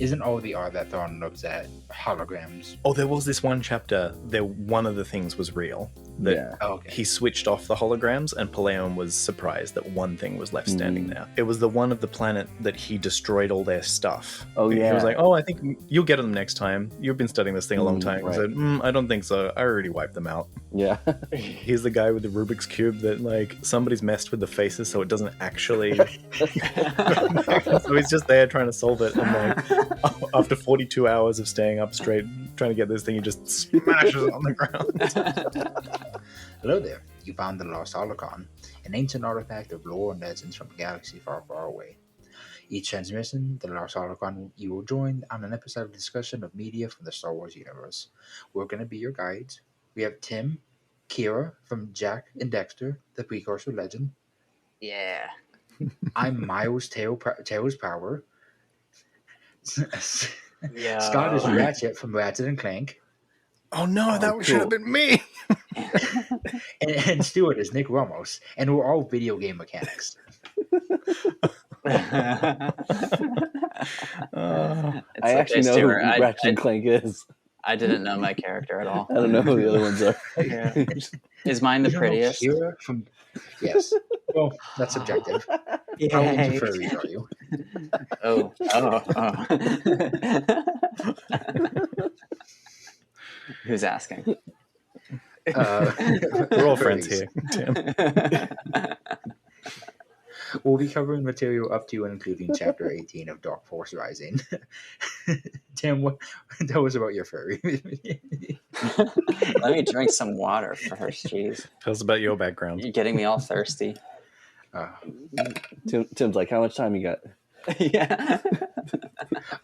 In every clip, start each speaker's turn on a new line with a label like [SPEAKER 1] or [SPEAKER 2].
[SPEAKER 1] Isn't all the art that Thrawn looks at holograms?
[SPEAKER 2] Oh, there was this one chapter. One of the things was real. That he switched off the holograms, and Palaeon was surprised that one thing was left standing there. It was the one of the planet that he destroyed all their stuff.
[SPEAKER 3] Oh yeah.
[SPEAKER 2] He was like, "Oh, I think you'll get them next time. You've been studying this thing a long time."
[SPEAKER 3] Right.
[SPEAKER 2] He said, "I don't think so. I already wiped them out."
[SPEAKER 3] Yeah.
[SPEAKER 2] He's the guy with the Rubik's Cube that, like, somebody's messed with the faces so it doesn't actually... So he's just there trying to solve it, and like, after 42 hours of staying up straight trying to get this thing, he just smashes it on the ground.
[SPEAKER 1] Hello there. You found the Lost Holocron, an ancient artifact of lore and legends from a galaxy far, far away. Each transmission, the Lost Holocron, you will join on an episode of discussion of media from the Star Wars universe. We're going to be your guides. We have Tim, Kira from Jack and Dexter, the precursor legend.
[SPEAKER 4] Yeah.
[SPEAKER 1] I'm Miles Tails Power.
[SPEAKER 4] Yeah.
[SPEAKER 1] Scott is Ratchet from Ratchet and Clank.
[SPEAKER 2] Oh no, that should have been me.
[SPEAKER 1] and Stuart is Nick Ramos, and we're all video game mechanics.
[SPEAKER 3] I actually know who Ratchet and Clank is.
[SPEAKER 4] I didn't know my character at all.
[SPEAKER 3] I don't know who the other ones are.
[SPEAKER 4] Yeah. Is mine the prettiest?
[SPEAKER 1] Yes. Well, that's subjective. How into furries are you?
[SPEAKER 4] Oh. Who's asking?
[SPEAKER 2] We're all friends here, Tim.
[SPEAKER 1] We'll be covering material up to and including Chapter 18 of Dark Force Rising. Tim, tell us about your furry.
[SPEAKER 4] Let me drink some water first, jeez.
[SPEAKER 2] Tell us about your background.
[SPEAKER 4] You're getting me all thirsty.
[SPEAKER 3] Tim's like, how much time you got?
[SPEAKER 4] Yeah.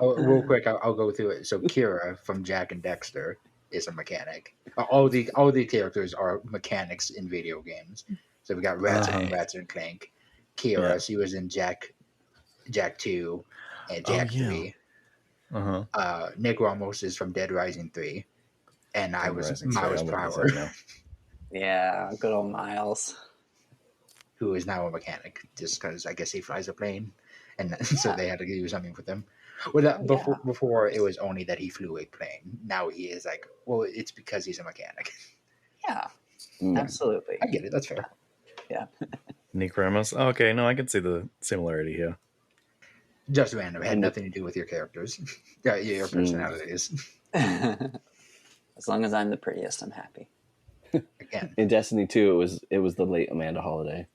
[SPEAKER 1] Real quick, I'll go through it. So Kira from Jack and Dexter is a mechanic. All the characters are mechanics in video games. So we got Ratchet from Ratchet and Clank. Kira, she was in Jack 2 and Jack 3. Nick Ramos is from Dead Rising 3. And I was Miles Power.
[SPEAKER 4] Yeah, good old Miles.
[SPEAKER 1] Who is now a mechanic, just because I guess he flies a plane. And so they had to do something with him. Well, before it was only that he flew a plane. Now he is like, well, it's because he's a mechanic.
[SPEAKER 4] Yeah, absolutely.
[SPEAKER 1] I get it. That's fair.
[SPEAKER 4] Yeah.
[SPEAKER 2] Nick Ramos. Oh, okay, no, I can see the similarity here.
[SPEAKER 1] Just random. It had nothing to do with your characters. Your personalities.
[SPEAKER 4] As long as I'm the prettiest, I'm happy.
[SPEAKER 1] Again.
[SPEAKER 3] In Destiny 2, it was the late Amanda Holiday.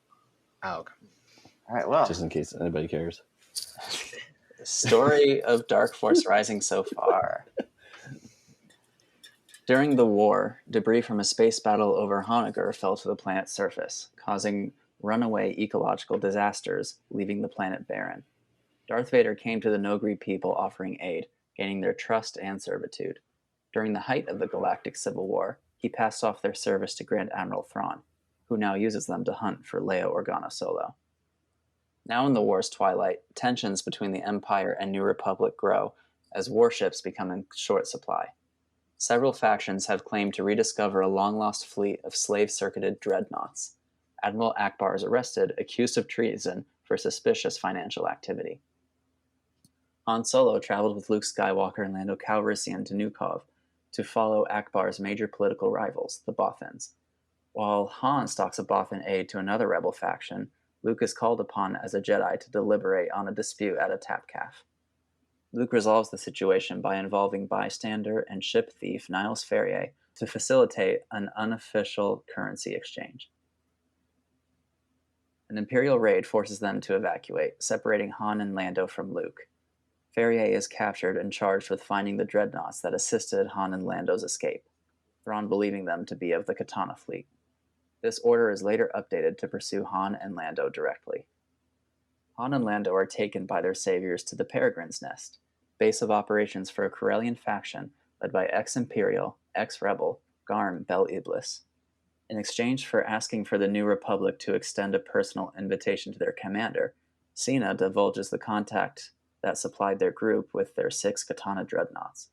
[SPEAKER 1] Oh, okay.
[SPEAKER 4] All right, well.
[SPEAKER 3] Just in case anybody cares.
[SPEAKER 4] The story of Dark Force Rising so far. During the war, debris from a space battle over Honoghr fell to the planet's surface, causing runaway ecological disasters, leaving the planet barren. Darth Vader came to the Noghri people offering aid, gaining their trust and servitude. During the height of the Galactic Civil War, he passed off their service to Grand Admiral Thrawn, who now uses them to hunt for Leia Organa Solo. Now in the war's twilight, tensions between the Empire and New Republic grow as warships become in short supply. Several factions have claimed to rediscover a long-lost fleet of slave-circuited dreadnaughts. Admiral Akbar is arrested, accused of treason for suspicious financial activity. Han Solo traveled with Luke Skywalker and Lando Calrissian to Nukov to follow Akbar's major political rivals, the Bothans. While Han stalks a Bothan aide to another rebel faction, Luke is called upon as a Jedi to deliberate on a dispute at a Tapcaf. Luke resolves the situation by involving bystander and ship thief Niles Ferrier to facilitate an unofficial currency exchange. An Imperial raid forces them to evacuate, separating Han and Lando from Luke. Ferrier is captured and charged with finding the dreadnaughts that assisted Han and Lando's escape, Thrawn believing them to be of the Katana Fleet. This order is later updated to pursue Han and Lando directly. Han and Lando are taken by their saviors to the Peregrine's Nest, base of operations for a Corellian faction led by ex-Imperial, ex-Rebel Garm Bel Iblis. In exchange for asking for the New Republic to extend a personal invitation to their commander, Sena divulges the contact that supplied their group with their 6 Katana dreadnaughts.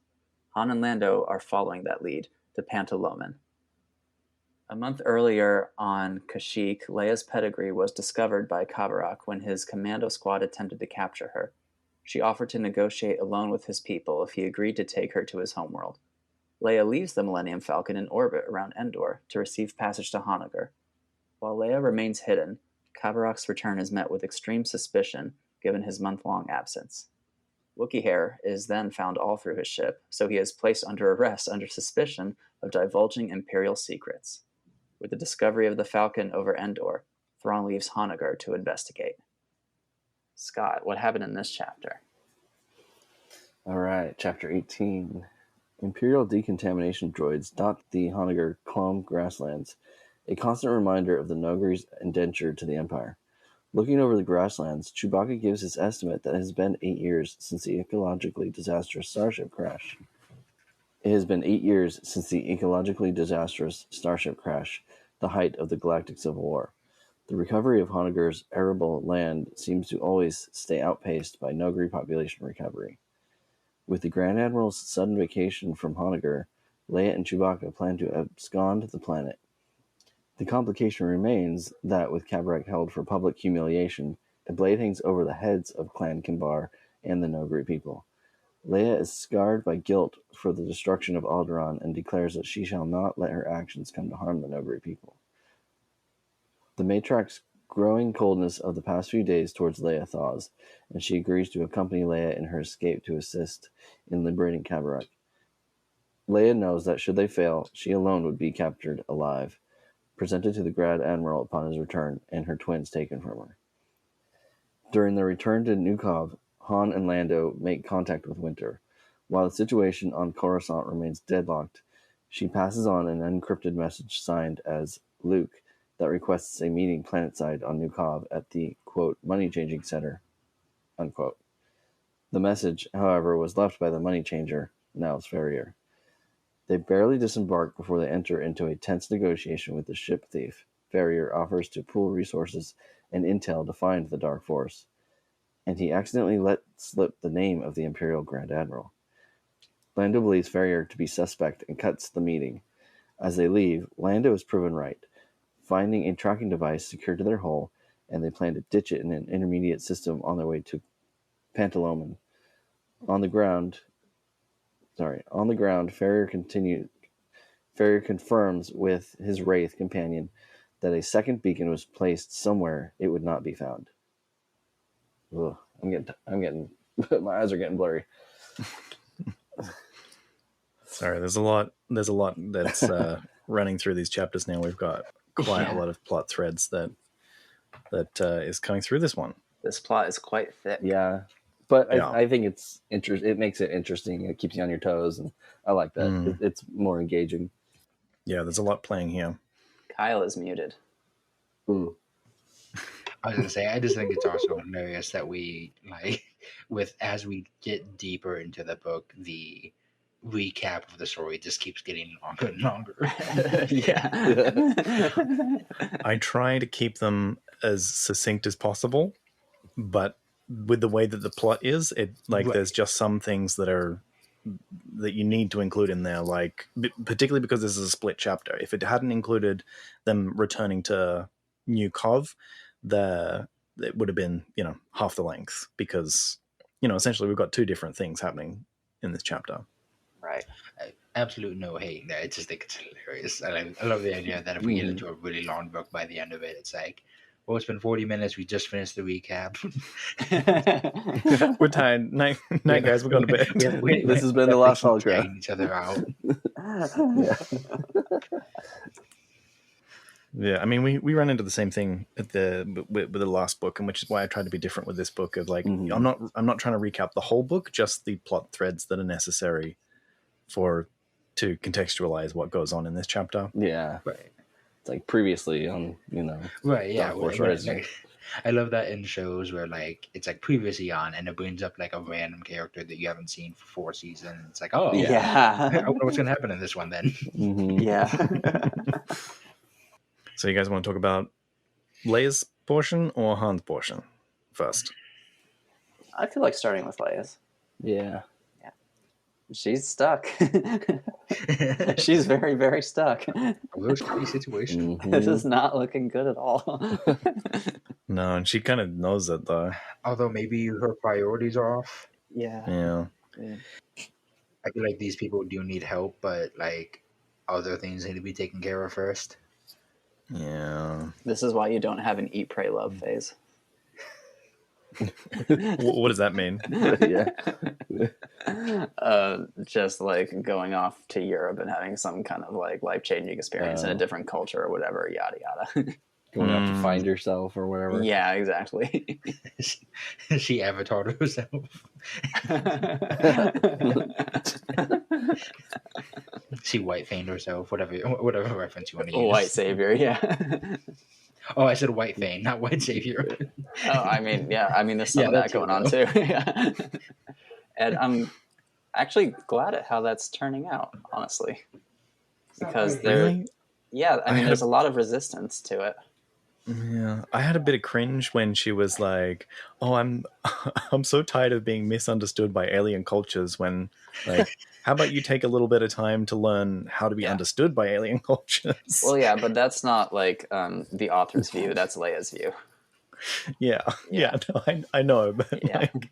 [SPEAKER 4] Han and Lando are following that lead to Pantolomin. A month earlier on Kashyyyk, Leia's pedigree was discovered by Kabarak when his commando squad attempted to capture her. She offered to negotiate alone with his people if he agreed to take her to his homeworld. Leia leaves the Millennium Falcon in orbit around Endor to receive passage to Honoghr. While Leia remains hidden, Kabarak's return is met with extreme suspicion given his month-long absence. Wookiee hair is then found all through his ship, so he is placed under arrest under suspicion of divulging Imperial secrets. With the discovery of the Falcon over Endor, Thrawn leaves Honoghr to investigate. Scott, what happened in this chapter?
[SPEAKER 3] All right, chapter 18. Imperial decontamination droids dot the Honoghr Clom grasslands, a constant reminder of the Noghri's indenture to the Empire. Looking over the grasslands, Chewbacca gives his estimate that it has been 8 years since the ecologically disastrous starship crash. It has been 8 years since the ecologically disastrous starship crash, the height of the Galactic Civil War. The recovery of Honoghur's arable land seems to always stay outpaced by Noghri population recovery. With the Grand Admiral's sudden vacation from Honoghr, Leia and Chewbacca plan to abscond the planet. The complication remains that, with Kabarak held for public humiliation, a blade hangs over the heads of Clan Kimbar and the Noghri people. Leia is scarred by guilt for the destruction of Alderaan and declares that she shall not let her actions come to harm the Noghri people. The matriarch's growing coldness of the past few days towards Leia thaws, and she agrees to accompany Leia in her escape to assist in liberating Kabarak. Leia knows that should they fail, she alone would be captured alive, presented to the Grand Admiral upon his return, and her twins taken from her. During their return to Nukov, Han and Lando make contact with Winter. While the situation on Coruscant remains deadlocked, she passes on an encrypted message signed as Luke that requests a meeting planetside on Nukov at the, quote, money-changing center, unquote. The message, however, was left by the money changer, now as Ferrier. They barely disembark before they enter into a tense negotiation with the ship thief. Ferrier offers to pool resources and intel to find the Dark Force, and he accidentally let slip the name of the Imperial Grand Admiral. Lando believes Ferrier to be suspect and cuts the meeting. As they leave, Lando is proven right, finding a tracking device secured to their hull, and they plan to ditch it in an intermediate system on their way to Pantolomin. On the ground, Ferrier confirms with his Wraith companion that a second beacon was placed somewhere it would not be found. Ugh, I'm getting, my eyes are getting blurry.
[SPEAKER 2] Sorry, there's a lot that's running through these chapters now. We've got quite a lot of plot threads that is coming through this one.
[SPEAKER 4] This plot is quite thick.
[SPEAKER 3] Yeah. But I think it makes it interesting. It keeps you on your toes, and I like that. It's more engaging.
[SPEAKER 2] Yeah, there's a lot playing here.
[SPEAKER 4] Kyle is muted.
[SPEAKER 3] Ooh.
[SPEAKER 1] I was gonna say, I just think it's also hilarious that we as we get deeper into the book, the recap of the story just keeps getting longer and longer.
[SPEAKER 4] Yeah.
[SPEAKER 2] I try to keep them as succinct as possible, but with the way that the plot is, there's just some things that you need to include in there, like particularly because this is a split chapter. If it hadn't included them returning to New Cov, it would have been half the length, because essentially we've got two different things happening in this chapter.
[SPEAKER 4] Right.
[SPEAKER 1] Absolute no hate there. I just think it's hilarious. I love the idea that if we get into a really long book, by the end of it, it's like, well, it's been 40 minutes. We just finished the recap.
[SPEAKER 2] We're tired. Night, guys. We're going to bed.
[SPEAKER 3] This has been the last Holocron.
[SPEAKER 1] Each other out.
[SPEAKER 2] Yeah, I mean, we run into the same thing with the last book, and which is why I tried to be different with this book. Of like, I'm not trying to recap the whole book, just the plot threads that are necessary to contextualize what goes on in this chapter.
[SPEAKER 3] Yeah,
[SPEAKER 1] right.
[SPEAKER 3] It's like previously on,
[SPEAKER 1] right. Yeah,
[SPEAKER 3] right.
[SPEAKER 1] I love that in shows where it's like previously on, and it brings up like a random character that you haven't seen for 4 seasons. It's like, oh
[SPEAKER 4] yeah,
[SPEAKER 1] I wonder what's gonna happen in this one then.
[SPEAKER 4] Yeah.
[SPEAKER 2] So you guys want to talk about Leia's portion or Han's portion first?
[SPEAKER 4] I feel like starting with Leia's.
[SPEAKER 3] Yeah.
[SPEAKER 4] She's stuck. She's very, very stuck.
[SPEAKER 1] A real scary situation.
[SPEAKER 4] This is not looking good at all.
[SPEAKER 2] No, and she kind of knows it though.
[SPEAKER 1] Although maybe her priorities are off.
[SPEAKER 2] Yeah.
[SPEAKER 1] I feel like these people do need help, but like other things need to be taken care of first.
[SPEAKER 2] Yeah.
[SPEAKER 4] This is why you don't have an eat, pray, love phase.
[SPEAKER 2] What does that mean?
[SPEAKER 4] Just like going off to Europe and having some kind of like life-changing experience in a different culture or whatever, yada yada.
[SPEAKER 3] Going out to find yourself or whatever.
[SPEAKER 4] Yeah, exactly.
[SPEAKER 1] She avatared herself. She white feigned herself. Whatever reference you want to use.
[SPEAKER 4] White savior, yeah.
[SPEAKER 1] Oh, I said white feign, not white savior.
[SPEAKER 4] Oh, I mean, there's some of that going on too. Yeah. And I'm actually glad at how that's turning out, honestly, because
[SPEAKER 2] Really?
[SPEAKER 4] there's a lot of resistance to it.
[SPEAKER 2] Yeah, I had a bit of cringe when she was like, "Oh, I'm so tired of being misunderstood by alien cultures." When, like, how about you take a little bit of time to learn how to be understood by alien cultures?
[SPEAKER 4] Well, yeah, but that's not like the author's view. That's Leia's view.
[SPEAKER 2] Yeah. No, I know, but like,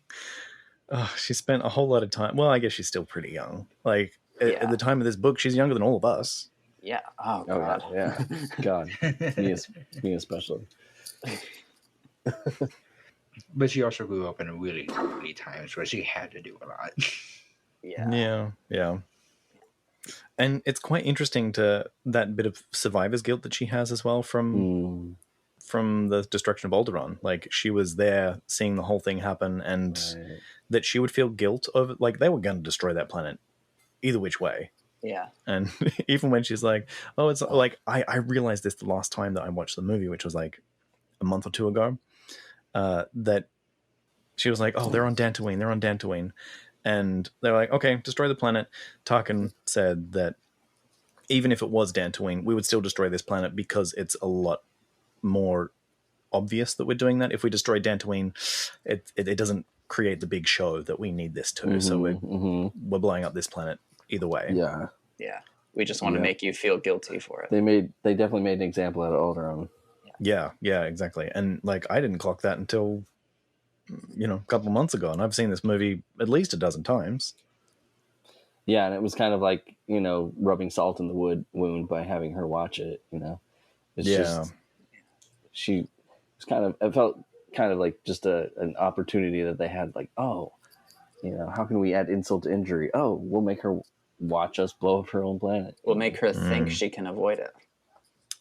[SPEAKER 2] she spent a whole lot of time. Well, I guess she's still pretty young. Like at the time of this book, she's younger than all of us.
[SPEAKER 4] Yeah. Oh God.
[SPEAKER 3] Yeah. God. Me especially.
[SPEAKER 1] But she also grew up in a really early times where she had to do a lot.
[SPEAKER 2] Yeah. And it's quite interesting to that bit of survivor's guilt that she has as well from the destruction of Alderaan. Like she was there seeing the whole thing happen, and that she would feel guilt over, like they were going to destroy that planet either which way.
[SPEAKER 4] Yeah.
[SPEAKER 2] And even when she's like, oh, it's like, I realized this the last time that I watched the movie, which was like a month or two ago, that she was like, oh, they're on Dantooine. And they're like, okay, destroy the planet. Tarkin said that even if it was Dantooine, we would still destroy this planet because it's a lot more obvious that we're doing that. If we destroy Dantooine, it doesn't create the big show that we need this to. So we're blowing up this planet either way.
[SPEAKER 3] Yeah.
[SPEAKER 4] We just want to make you feel guilty for it.
[SPEAKER 3] They definitely made an example out of Alderaan.
[SPEAKER 2] Yeah, exactly. And like I didn't clock that until a couple of months ago, and I've seen this movie at least a dozen times.
[SPEAKER 3] Yeah, and it was kind of like, rubbing salt in the wound by having her watch it, It's just, she was it felt kind of like just an opportunity that they had, like, oh, how can we add insult to injury? Oh, we'll make her watch us blow up her own planet.
[SPEAKER 4] We'll make her think she can avoid it.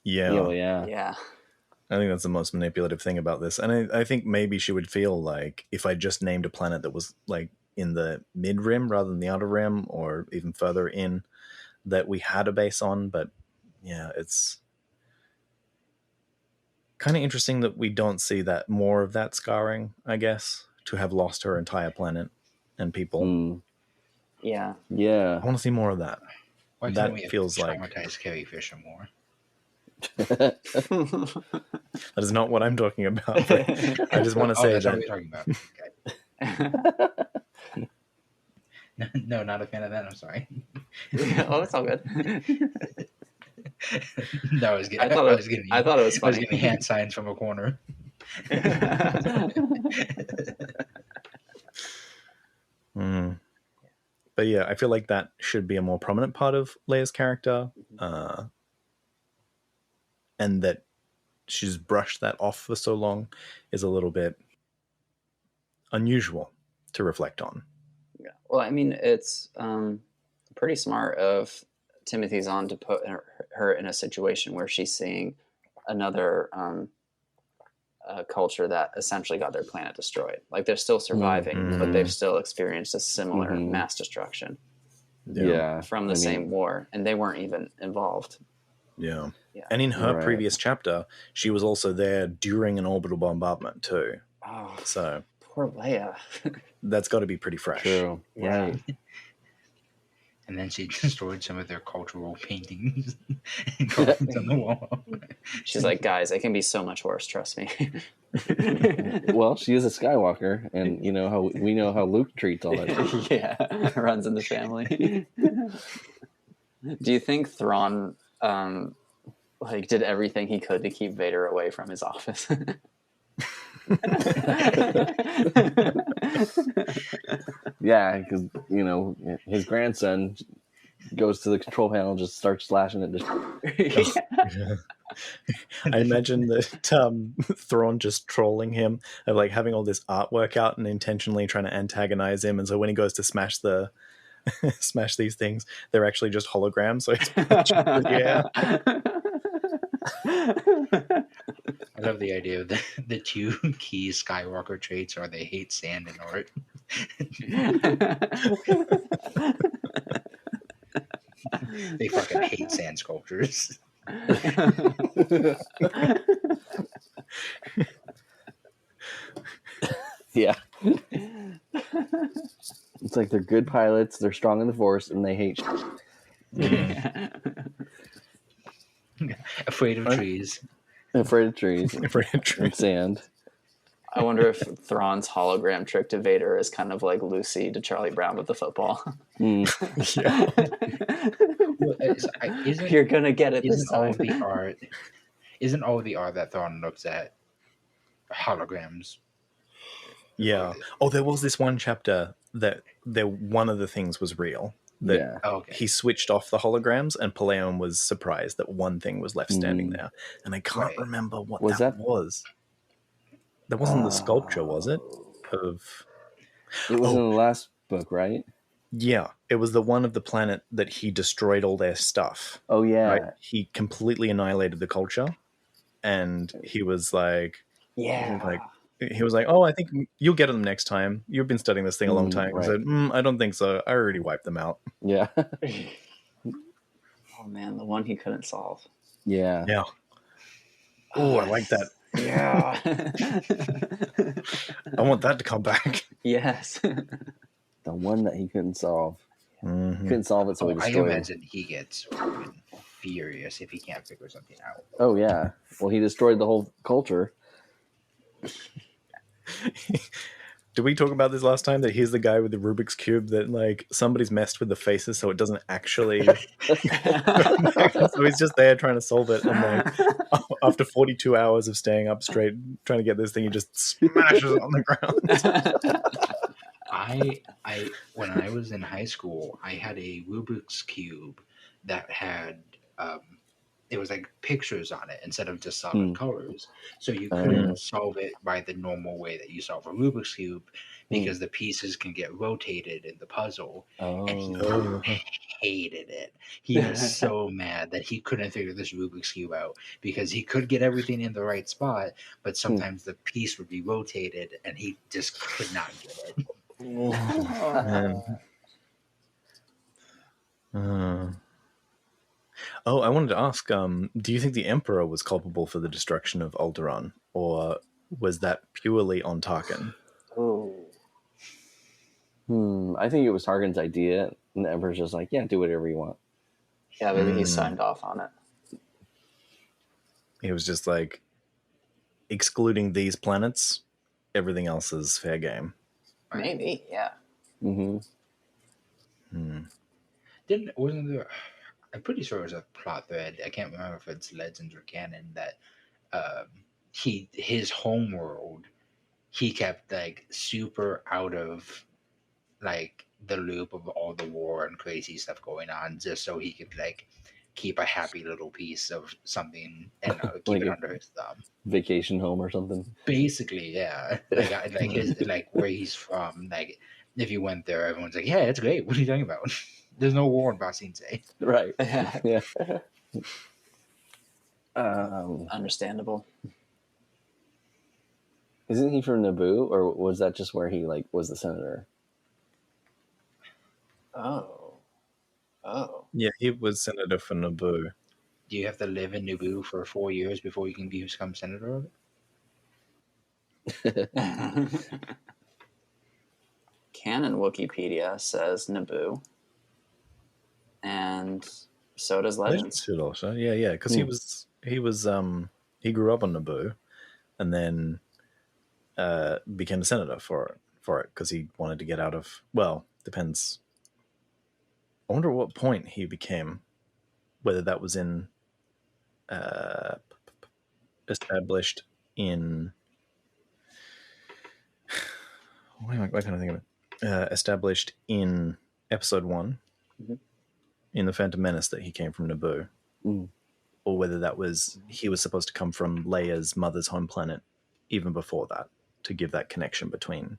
[SPEAKER 2] Yeah.
[SPEAKER 4] Yeah.
[SPEAKER 2] I think that's the most manipulative thing about this. And I think maybe she would feel like if I just named a planet that was like in the mid rim rather than the outer rim or even further in, that we had a base on. But yeah, it's kind of interesting that we don't see that more of that scarring, I guess, to have lost her entire planet and people.
[SPEAKER 4] Yeah.
[SPEAKER 2] I want to see more of that.
[SPEAKER 1] Why
[SPEAKER 2] that
[SPEAKER 1] can't we
[SPEAKER 2] feels like
[SPEAKER 1] traumatize Carrie Fisher more?
[SPEAKER 2] That is not what I'm talking about. I just want to say
[SPEAKER 1] that's
[SPEAKER 2] that.
[SPEAKER 1] what we're talking about. Okay. No, not a fan of that. I'm sorry.
[SPEAKER 4] Oh, it's all good.
[SPEAKER 1] No, I thought it was funny. I was getting hand signs from a corner.
[SPEAKER 2] But yeah, I feel like that should be a more prominent part of Leia's character. And that she's brushed that off for so long is a little bit unusual to reflect on.
[SPEAKER 4] Yeah. Well, I mean, it's pretty smart of Timothy Zahn to put her in a situation where she's seeing another culture that essentially got their planet destroyed. Like they're still surviving, but they've still experienced a similar mass destruction. From the same war, and they weren't even involved.
[SPEAKER 2] Yeah. And in her previous chapter, she was also there during an orbital bombardment too.
[SPEAKER 4] Oh,
[SPEAKER 2] so
[SPEAKER 4] poor Leia.
[SPEAKER 2] That's got to be pretty fresh.
[SPEAKER 3] True.
[SPEAKER 4] Yeah.
[SPEAKER 3] Right.
[SPEAKER 1] And then she destroyed some of their cultural paintings and carvings on the wall.
[SPEAKER 4] She's like, guys, it can be so much worse. Trust me.
[SPEAKER 3] Well, she is a Skywalker, and we know how Luke treats all that.
[SPEAKER 4] Yeah, runs in the family. Do you think Thrawn did everything he could to keep Vader away from his office?
[SPEAKER 3] Yeah, because his grandson goes to the control panel and just starts slashing it.
[SPEAKER 2] I imagine that Thrawn just trolling him, of like having all this artwork out and intentionally trying to antagonize him, and so when he goes to smash these things, they're actually just holograms. So he's yeah.
[SPEAKER 1] I love the idea of the two key Skywalker traits are they hate sand and art. They fucking hate sand sculptures.
[SPEAKER 3] Yeah. It's like they're good pilots, they're strong in the Force, and they hate
[SPEAKER 1] Afraid of trees.
[SPEAKER 3] Afraid of trees. And sand.
[SPEAKER 4] I wonder if Thrawn's hologram trick to Vader is kind of like Lucy to Charlie Brown with the football.
[SPEAKER 3] Mm.
[SPEAKER 1] Well,
[SPEAKER 4] You're gonna get it this time.
[SPEAKER 1] Isn't all the art that Thrawn looks at holograms?
[SPEAKER 2] Yeah. Oh, there was this one chapter that one of the things was real. That he switched off the holograms, and Palaeon was surprised that one thing was left standing there. And I can't remember what that was. That wasn't the sculpture, was it?
[SPEAKER 3] It was in the last book, right?
[SPEAKER 2] Yeah, it was the one of the planet that he destroyed all their stuff.
[SPEAKER 3] Oh, yeah.
[SPEAKER 2] Right? He completely annihilated the culture, and he was like...
[SPEAKER 4] Yeah.
[SPEAKER 2] He was like, oh, I think you'll get them next time. You've been studying this thing a long time.
[SPEAKER 3] Right.
[SPEAKER 2] He said, I don't think so. I already wiped them out.
[SPEAKER 3] Yeah.
[SPEAKER 4] Oh, man, the one he couldn't solve.
[SPEAKER 3] Yeah.
[SPEAKER 2] Yeah. Oh, I like that.
[SPEAKER 4] Yeah.
[SPEAKER 2] I want that to come back.
[SPEAKER 4] Yes.
[SPEAKER 3] The one that he couldn't solve.
[SPEAKER 2] Mm-hmm.
[SPEAKER 3] Couldn't solve it, so he
[SPEAKER 1] I
[SPEAKER 3] destroyed
[SPEAKER 1] imagine he gets furious if he can't figure something out.
[SPEAKER 3] Oh, yeah. Well, he destroyed the whole culture.
[SPEAKER 2] Did we talk about this last time, that he's the guy with the Rubik's Cube that like somebody's messed with the faces so it doesn't actually so he's just there trying to solve it, and like after 42 hours of staying up straight trying to get this thing, he just smashes it on the ground.
[SPEAKER 1] I when I was in high school, I had a Rubik's Cube that had it was like pictures on it instead of just solid colors. So you couldn't solve it by the normal way that you solve a Rubik's Cube, because the pieces can get rotated in the puzzle. And he hated it. He was so mad that he couldn't figure this Rubik's Cube out, because he could get everything in the right spot, but sometimes the piece would be rotated and he just could not get it.
[SPEAKER 2] Oh, I wanted to ask, do you think the Emperor was culpable for the destruction of Alderaan, or was that purely on Tarkin?
[SPEAKER 3] I think it was Tarkin's idea, and the Emperor's just like, yeah, do whatever you want.
[SPEAKER 4] Yeah, maybe he signed off on it.
[SPEAKER 2] He was just like, excluding these planets, everything else is fair game.
[SPEAKER 4] Maybe, yeah.
[SPEAKER 1] Wasn't there? I'm pretty sure it was a plot thread. I can't remember if it's Legends or canon, that his homeworld, he kept like super out of like the loop of all the war and crazy stuff going on, just so he could like keep a happy little piece of something and keep it under his thumb.
[SPEAKER 3] Vacation home or something.
[SPEAKER 1] Basically, yeah. Like his like where he's from. Like if you went there, everyone's like, "Yeah, it's great. What are you talking about? There's no war in Basingse."
[SPEAKER 3] Right. Yeah.
[SPEAKER 4] Understandable.
[SPEAKER 3] Isn't he from Naboo, or was that just where he like was the senator?
[SPEAKER 4] Oh.
[SPEAKER 2] Yeah, he was senator for Naboo.
[SPEAKER 1] Do you have to live in Naboo for 4 years before you can become senator of it?
[SPEAKER 4] Canon Wikipedia says Naboo, and so does Legends.
[SPEAKER 2] Should also, yeah, because he he grew up on Naboo, and then became a senator for it because he wanted to get out of. Well, depends. I wonder at what point he became, whether that was in established in What kind of think of it? Established in Episode 1 in The Phantom Menace that he came from Naboo. Or whether that was he was supposed to come from Leia's mother's home planet even before that to give that connection between.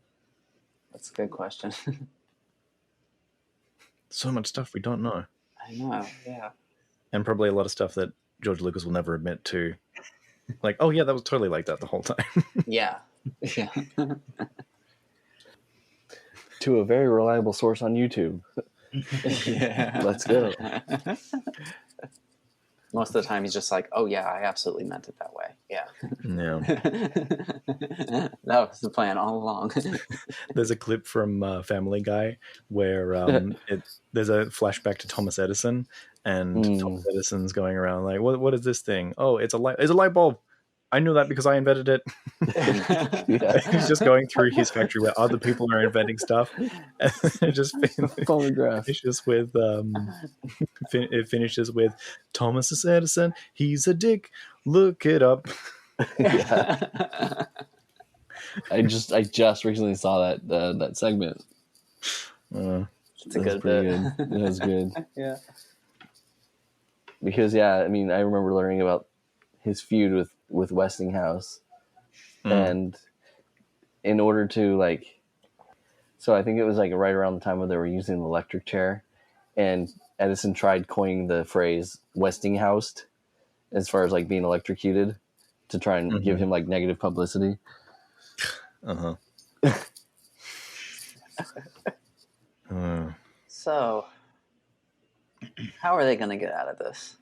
[SPEAKER 4] That's a good question.
[SPEAKER 2] So much stuff we don't know.
[SPEAKER 4] I know, yeah.
[SPEAKER 2] And probably a lot of stuff that George Lucas will never admit to. Like, oh yeah, that was totally like that the whole time.
[SPEAKER 4] Yeah.
[SPEAKER 3] To a very reliable source on YouTube.
[SPEAKER 4] Yeah.
[SPEAKER 3] Let's go.
[SPEAKER 4] Most of the time he's just like, oh yeah, I absolutely meant it that way. Yeah.
[SPEAKER 2] No.
[SPEAKER 4] That was the plan all along.
[SPEAKER 2] There's a clip from Family Guy where there's a flashback to Thomas Edison, and Thomas Edison's going around like, what is this thing? Oh, it's a light bulb. I knew that because I invented it. He's just going through his factory where other people are inventing stuff. And it just finishes with it finishes with Thomas Edison. He's a dick. Look it up.
[SPEAKER 3] Yeah. I just recently saw that segment.
[SPEAKER 4] It's a good bit.
[SPEAKER 3] Good. It was good.
[SPEAKER 4] Yeah.
[SPEAKER 3] Because I mean, I remember learning about his feud with Westinghouse, and in order to so I think it was like right around the time when they were using the electric chair, and Edison tried coining the phrase Westinghoused as far as like being electrocuted to try and give him like negative publicity.
[SPEAKER 4] So, how are they going to get out of this?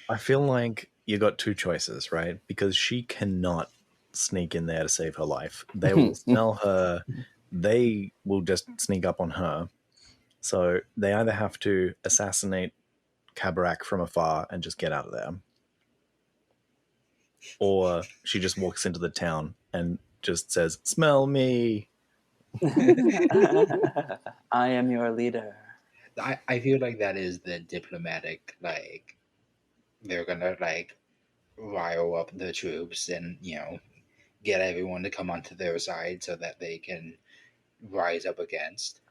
[SPEAKER 2] I feel like you got two choices, right? Because she cannot sneak in there to save her life. They will smell her. They will just sneak up on her. So they either have to assassinate Kabarak from afar and just get out of there, or she just walks into the town and just says, "Smell me."
[SPEAKER 4] I am your leader.
[SPEAKER 1] I feel like that is the diplomatic, they're gonna rile up the troops and get everyone to come onto their side so that they can rise up against.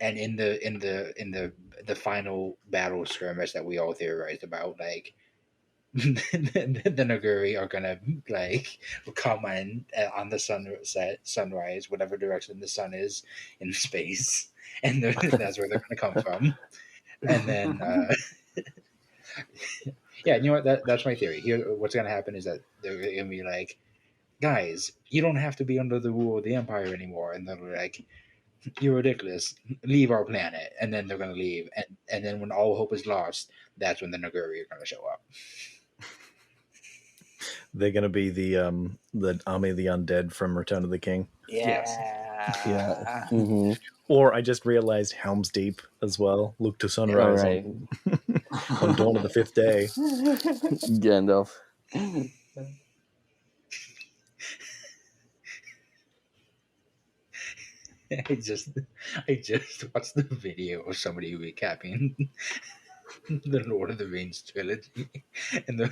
[SPEAKER 1] And in the final battle skirmish that we all theorized about, the Noghri are gonna come in on the sunrise, whatever direction the sun is in space, and that's where they're gonna come from. And then yeah, you know what? That's my theory. Here, what's gonna happen is that they're gonna be like, guys, you don't have to be under the rule of the Empire anymore, and they're like, you're ridiculous. Leave our planet, and then they're gonna leave, and then when all hope is lost, that's when the Noghri are gonna show up.
[SPEAKER 2] They're going to be the army of the undead from Return of the King.
[SPEAKER 4] Yeah.
[SPEAKER 3] Yeah. Mm-hmm.
[SPEAKER 2] Or I just realized Helm's Deep as well. Look to sunrise on dawn of the fifth day.
[SPEAKER 3] Gandalf.
[SPEAKER 1] I just watched the video of somebody recapping the Lord of the Rings trilogy, and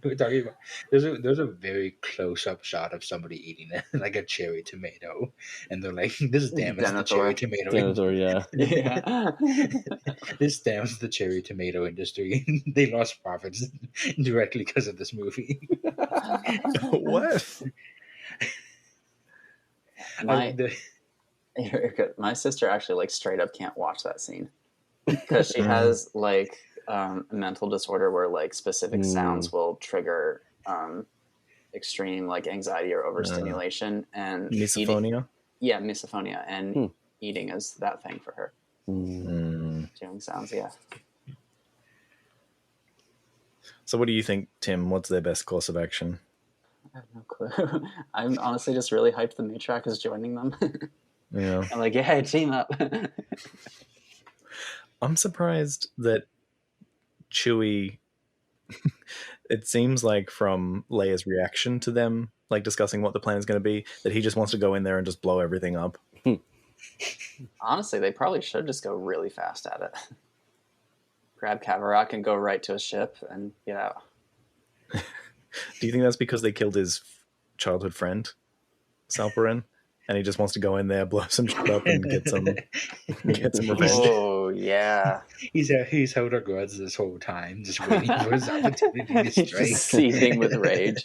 [SPEAKER 1] we're talking about there's a very close up shot of somebody eating like a cherry tomato, and they're like, "This damages the cherry tomato."
[SPEAKER 3] Yeah.
[SPEAKER 1] This damages the cherry tomato industry. They lost profits directly because of this movie.
[SPEAKER 2] What?
[SPEAKER 4] My sister actually straight up can't watch that scene because she has a mental disorder where specific sounds will trigger extreme anxiety or overstimulation, and
[SPEAKER 2] misophonia.
[SPEAKER 4] Misophonia, and eating is that thing for her. Doing sounds, yeah.
[SPEAKER 2] So what do you think, Tim? What's their best course of action?
[SPEAKER 4] I have no clue. I'm honestly just really hyped the Matriarch is joining them.
[SPEAKER 2] Yeah.
[SPEAKER 4] I'm like, yeah, team up.
[SPEAKER 2] I'm surprised that Chewie, it seems like from Leia's reaction to them, discussing what the plan is going to be, that he just wants to go in there and just blow everything up.
[SPEAKER 4] Honestly, they probably should just go really fast at it. Grab Kabarak and go right to a ship and get out.
[SPEAKER 2] Do you think that's because they killed his childhood friend? Salperin, and he just wants to go in there, blow some shit up, and get some revenge.
[SPEAKER 4] Oh yeah,
[SPEAKER 1] he's held our grudge this whole time, just waiting for his opportunity to
[SPEAKER 4] he's
[SPEAKER 1] strike.
[SPEAKER 4] just seething with rage,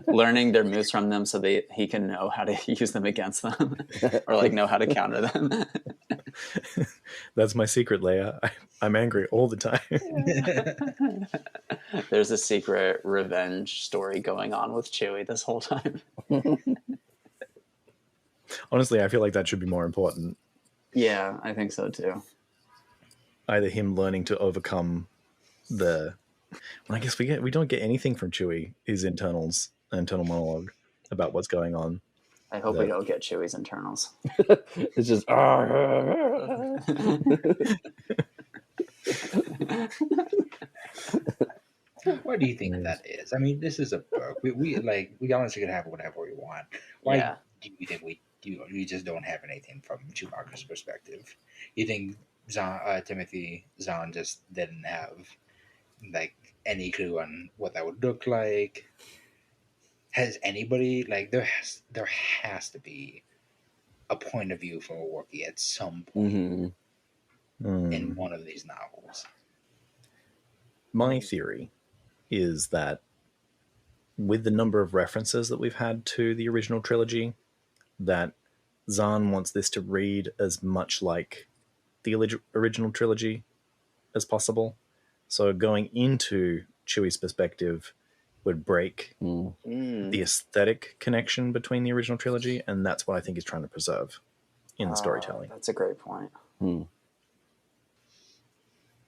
[SPEAKER 4] learning their moves from them so he can know how to use them against them, or like know how to counter them.
[SPEAKER 2] That's my secret, Leia. I'm angry all the time.
[SPEAKER 4] There's a secret revenge story going on with Chewie this whole time.
[SPEAKER 2] Honestly, I feel like that should be more important.
[SPEAKER 4] Yeah, I think so too.
[SPEAKER 2] Either him learning to overcome the... Well, I guess we don't get anything from Chewie, his internal monologue about what's going on.
[SPEAKER 4] I hope we don't get Chewie's internals.
[SPEAKER 3] It's just...
[SPEAKER 1] What do you think that is? I mean, this is a book. We honestly can have whatever we want. Why do you think we just don't have anything from Chewbacca's perspective? You think Timothy Zahn just didn't have like any clue on what that would look like? Has anybody there has to be a point of view from a Wookiee at some point in one of these novels?
[SPEAKER 2] My theory is that with the number of references that we've had to the original trilogy, that Zahn wants this to read as much like the original trilogy as possible. So going into Chewie's perspective would break the aesthetic connection between the original trilogy, and that's what I think he's trying to preserve in the storytelling.
[SPEAKER 4] That's a great point. It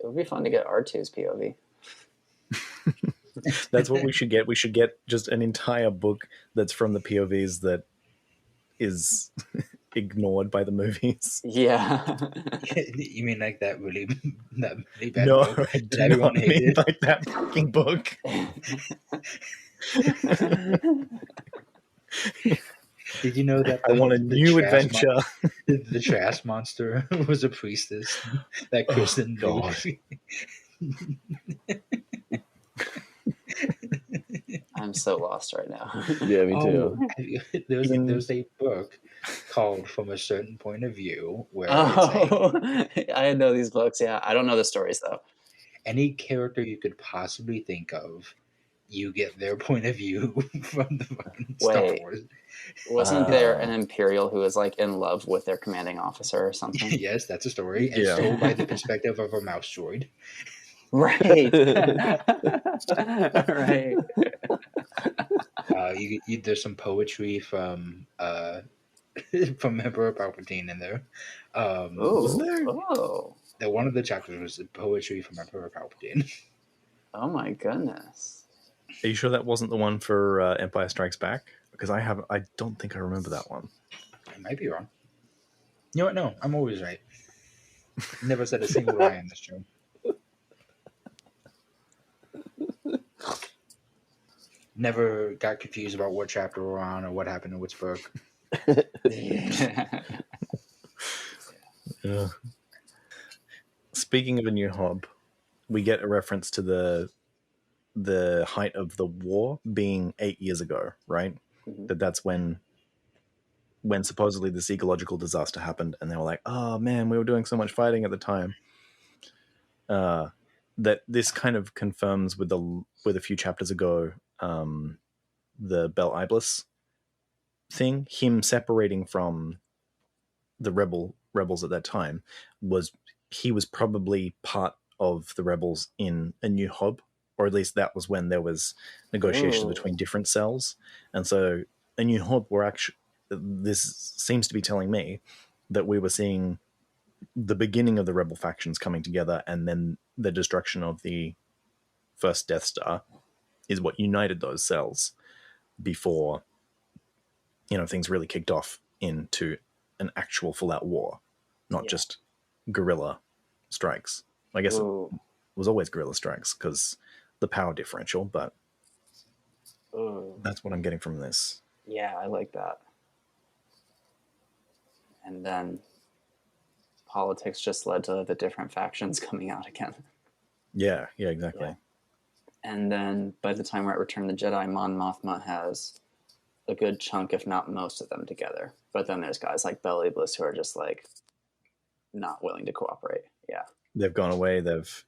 [SPEAKER 4] would be fun to get R2's POV.
[SPEAKER 2] That's what we should get. We should get just an entire book that's from the POVs that is ignored by the movies.
[SPEAKER 4] Yeah.
[SPEAKER 1] You mean like that really bad
[SPEAKER 2] No,
[SPEAKER 1] book
[SPEAKER 2] I
[SPEAKER 1] that
[SPEAKER 2] do
[SPEAKER 1] everyone
[SPEAKER 2] not mean
[SPEAKER 1] hated?
[SPEAKER 2] like that fucking book.
[SPEAKER 1] Did you know that
[SPEAKER 2] I want a new adventure.
[SPEAKER 1] The trash monster was a priestess that christened
[SPEAKER 2] God.
[SPEAKER 4] I'm so lost right now.
[SPEAKER 3] Yeah, me too.
[SPEAKER 1] There's a book called From a Certain Point of View where
[SPEAKER 4] I know these books. Yeah, I don't know the stories though.
[SPEAKER 1] Any character you could possibly think of, you get their point of view from the fucking Star Wars.
[SPEAKER 4] Wasn't there an Imperial who was like in love with their commanding officer or something?
[SPEAKER 1] Yes, that's a story, and told by the perspective of a mouse droid.
[SPEAKER 4] Right. Right.
[SPEAKER 1] There's some poetry from Emperor Palpatine in there.
[SPEAKER 2] Was there?
[SPEAKER 4] Oh.
[SPEAKER 1] One of the chapters was poetry from Emperor Palpatine.
[SPEAKER 4] Oh my goodness.
[SPEAKER 2] Are you sure that wasn't the one for Empire Strikes Back? Because I don't think I remember that one.
[SPEAKER 1] I might be wrong. You know what? No, I'm always right. Never said a single lie in this show. Never got confused about what chapter we're on or what happened in which book.
[SPEAKER 2] Yeah. Speaking of A New Hope, we get a reference to the height of the war being 8 years ago, right? Mm-hmm. That's when supposedly this ecological disaster happened, and they were like, "Oh man, we were doing so much fighting at the time." That this kind of confirms with a few chapters ago, the Bel Iblis thing, him separating from the rebels at that time, he was probably part of the rebels in A New Hope, or at least that was when there was negotiations between different cells. And so A New Hope this seems to be telling me that we were seeing the beginning of the rebel factions coming together, and then the destruction of the first Death Star is what united those cells before, things really kicked off into an actual full-out war, not just guerrilla strikes. I guess it was always guerrilla strikes because the power differential, but that's what I'm getting from this.
[SPEAKER 4] Yeah, I like that. And then politics just led to the different factions coming out again.
[SPEAKER 2] Yeah, exactly.
[SPEAKER 4] Yeah. And then by the time we're at Return of the Jedi, Mon Mothma has a good chunk, if not most of them, together. But then there's guys like Bel Iblis who are just like not willing to cooperate. Yeah,
[SPEAKER 2] They've gone away. They've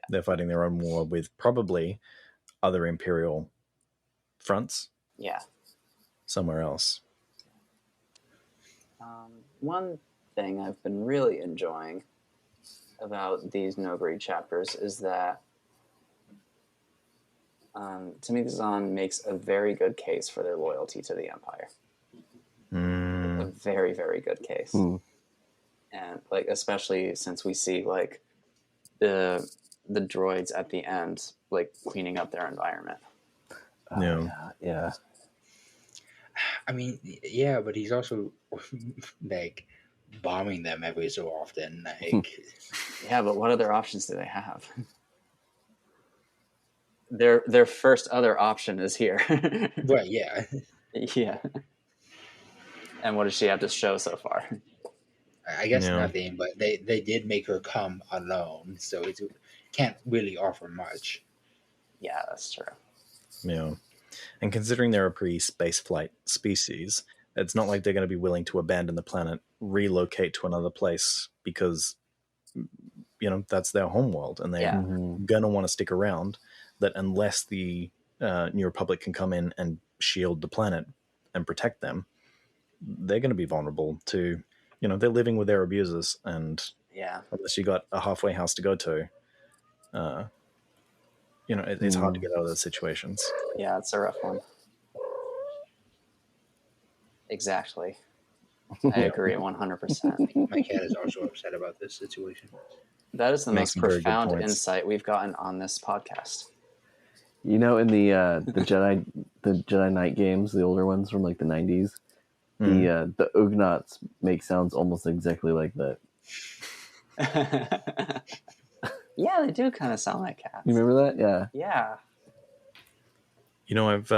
[SPEAKER 2] they're fighting their own war with probably other Imperial fronts.
[SPEAKER 4] Yeah.
[SPEAKER 2] Somewhere else.
[SPEAKER 4] One thing I've been really enjoying about these Noghri chapters is that to me, the Zahn makes a very good case for their loyalty to the Empire. A very, very good case. And like, especially since we see like the droids at the end, like cleaning up their environment.
[SPEAKER 3] Yeah.
[SPEAKER 1] I mean, yeah, but he's also like bombing them every so often. Like,
[SPEAKER 4] yeah, but what other options do they have? Their first other option is here.
[SPEAKER 1] right? Yeah.
[SPEAKER 4] Yeah. And what does she have to show so far?
[SPEAKER 1] I guess nothing, but they did make her come alone, so it can't really offer much.
[SPEAKER 4] Yeah, that's true.
[SPEAKER 2] Yeah. And considering they're a pre-space flight species, it's not like they're going to be willing to abandon the planet, relocate to another place because, that's their homeworld, and they're going to want to stick around. That unless the New Republic can come in and shield the planet and protect them, they're going to be vulnerable to, they're living with their abusers, and unless you got a halfway house to go to, it's hard to get out of those situations.
[SPEAKER 4] Yeah, it's a rough one. Exactly. I agree 100%.
[SPEAKER 1] My cat is also upset about this situation.
[SPEAKER 4] That is the
[SPEAKER 2] Makes
[SPEAKER 4] most
[SPEAKER 2] some very good
[SPEAKER 4] profound
[SPEAKER 2] points.
[SPEAKER 4] insight we've gotten on this podcast.
[SPEAKER 3] In the Jedi Knight games, the older ones from like the 90s, the Ugnaughts make sounds almost exactly like that.
[SPEAKER 4] Yeah, they do kind of sound like cats.
[SPEAKER 3] You remember that? Yeah.
[SPEAKER 4] Yeah.
[SPEAKER 2] I've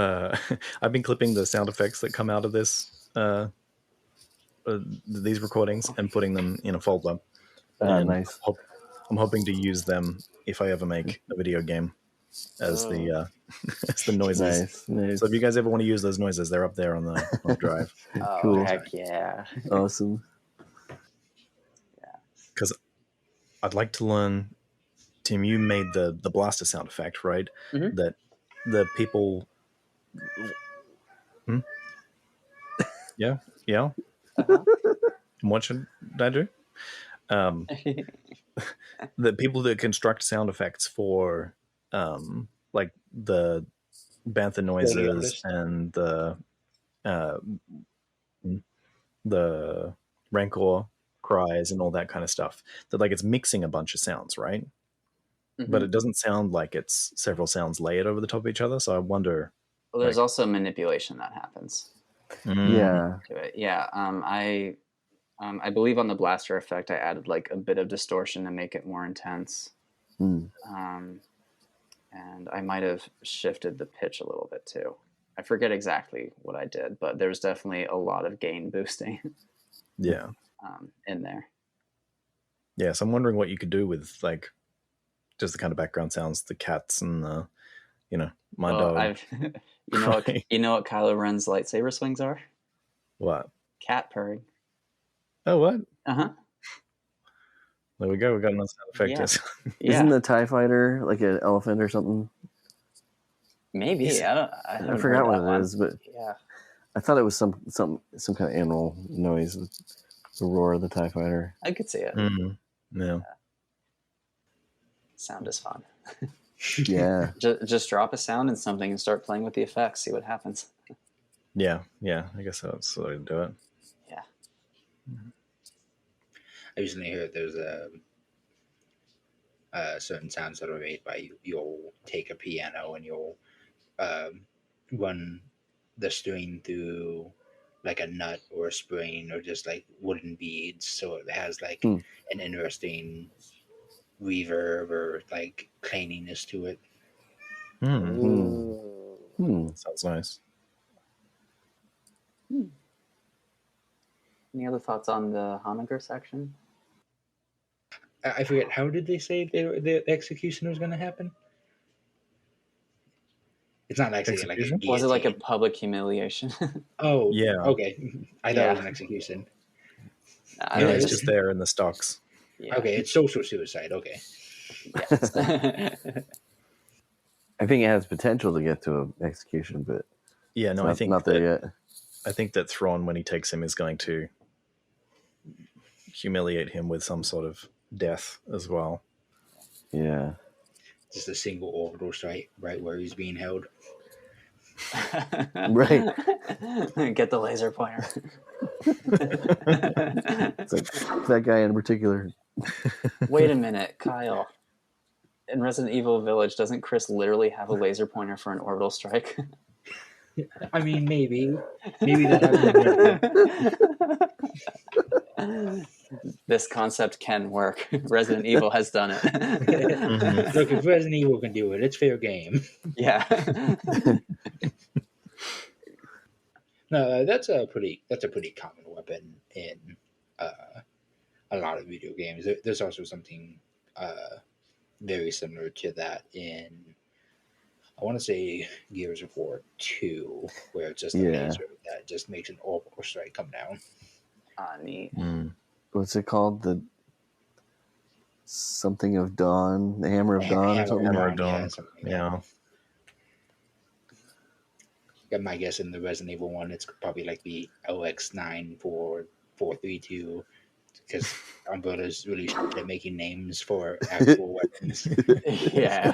[SPEAKER 2] I've been clipping the sound effects that come out of these recordings and putting them in a folder.
[SPEAKER 3] Nice.
[SPEAKER 2] I'm hoping to use them if I ever make a video game as the as the noises.
[SPEAKER 3] Nice.
[SPEAKER 2] So if you guys ever want to use those noises, they're up there on the drive.
[SPEAKER 4] Oh,
[SPEAKER 3] Cool.
[SPEAKER 4] heck yeah.
[SPEAKER 3] Awesome.
[SPEAKER 2] Because I'd like to learn. Tim, you made the blaster sound effect, right?
[SPEAKER 4] Mm-hmm.
[SPEAKER 2] That the people. Yeah.
[SPEAKER 4] Uh-huh.
[SPEAKER 2] What should I do? The people that construct sound effects for like the bantha noises and the rancor cries and all that kind of stuff, that like it's mixing a bunch of sounds, right? But it doesn't sound like it's several sounds layered over the top of each other. So I wonder.
[SPEAKER 4] Well, there's also manipulation that happens.
[SPEAKER 3] Yeah.
[SPEAKER 4] Yeah. I believe on the blaster effect, I added like a bit of distortion to make it more intense. And I might have shifted the pitch a little bit too. I forget exactly what I did, but there's definitely a lot of gain boosting. In there.
[SPEAKER 2] Yeah, so I'm wondering what you could do with like just the kind of background sounds, the cats and the, my dog.
[SPEAKER 4] You know what Kylo Ren's lightsaber swings are?
[SPEAKER 2] What?
[SPEAKER 4] Cat purring.
[SPEAKER 2] Oh, what?
[SPEAKER 4] Uh-huh.
[SPEAKER 2] There we go. We got another sound effect.
[SPEAKER 4] Yeah.
[SPEAKER 3] Isn't the TIE fighter like an elephant or something?
[SPEAKER 4] Maybe.
[SPEAKER 3] I forgot what it is, but
[SPEAKER 4] yeah.
[SPEAKER 3] I thought it was some kind of animal noise, the roar of the TIE fighter.
[SPEAKER 4] I could see it.
[SPEAKER 2] Yeah.
[SPEAKER 4] Sound is fun.
[SPEAKER 3] Yeah.
[SPEAKER 4] Just drop a sound in something and start playing with the effects. See what happens.
[SPEAKER 2] Yeah. I guess that's the way to do it.
[SPEAKER 4] Yeah.
[SPEAKER 1] I recently heard there's certain sounds that are made by you'll take a piano and you'll run the string through like a nut or a spring or just like wooden beads, so it has like an interesting reverb or like claniness to it.
[SPEAKER 2] Sounds nice.
[SPEAKER 4] Any other thoughts on the Honoghr section?
[SPEAKER 1] I forget, how did they say the execution was going to happen? It's not actually like a
[SPEAKER 2] Execution?
[SPEAKER 1] guillotine.
[SPEAKER 4] Was it like a public humiliation?
[SPEAKER 1] Oh,
[SPEAKER 2] Yeah.
[SPEAKER 1] Okay. I thought it was an execution.
[SPEAKER 4] I
[SPEAKER 2] No,
[SPEAKER 4] don't
[SPEAKER 2] it's
[SPEAKER 4] know.
[SPEAKER 2] just there in the stocks.
[SPEAKER 4] Yeah.
[SPEAKER 1] Okay, it's social suicide. Okay.
[SPEAKER 4] Yes.
[SPEAKER 3] I think it has potential to get to an execution, but
[SPEAKER 2] Yeah, no,
[SPEAKER 3] it's
[SPEAKER 2] I think
[SPEAKER 3] not there yet.
[SPEAKER 2] I think that Thrawn, when he takes him, is going to humiliate him with some sort of death as well.
[SPEAKER 3] Yeah.
[SPEAKER 1] Just a single orbital strike right where he's being held.
[SPEAKER 3] Right.
[SPEAKER 4] Get the laser pointer.
[SPEAKER 3] It's like that guy in particular.
[SPEAKER 4] Wait a minute, Kyle. In Resident Evil Village, doesn't Chris literally have a laser pointer for an orbital strike?
[SPEAKER 1] I mean, maybe that hasn't
[SPEAKER 4] This concept can work. Resident Evil has done it.
[SPEAKER 1] Look, if Resident Evil can do it, it's fair game.
[SPEAKER 4] Yeah.
[SPEAKER 1] No, that's a pretty common weapon in a lot of video games. There's also something very similar to that in, I want to say, Gears of War 2, where it's just a laser that just makes an orbital strike come down.
[SPEAKER 4] Ah, neat.
[SPEAKER 3] What's it called? The something of dawn, the hammer of dawn, or something.
[SPEAKER 2] Hammer of Dawn.
[SPEAKER 1] Yeah, something like that.
[SPEAKER 2] Yeah.
[SPEAKER 1] Got my guess in the Resident Evil one, it's probably like the LX94432, because Umbrella's really good at making names for actual weapons.
[SPEAKER 4] Yeah.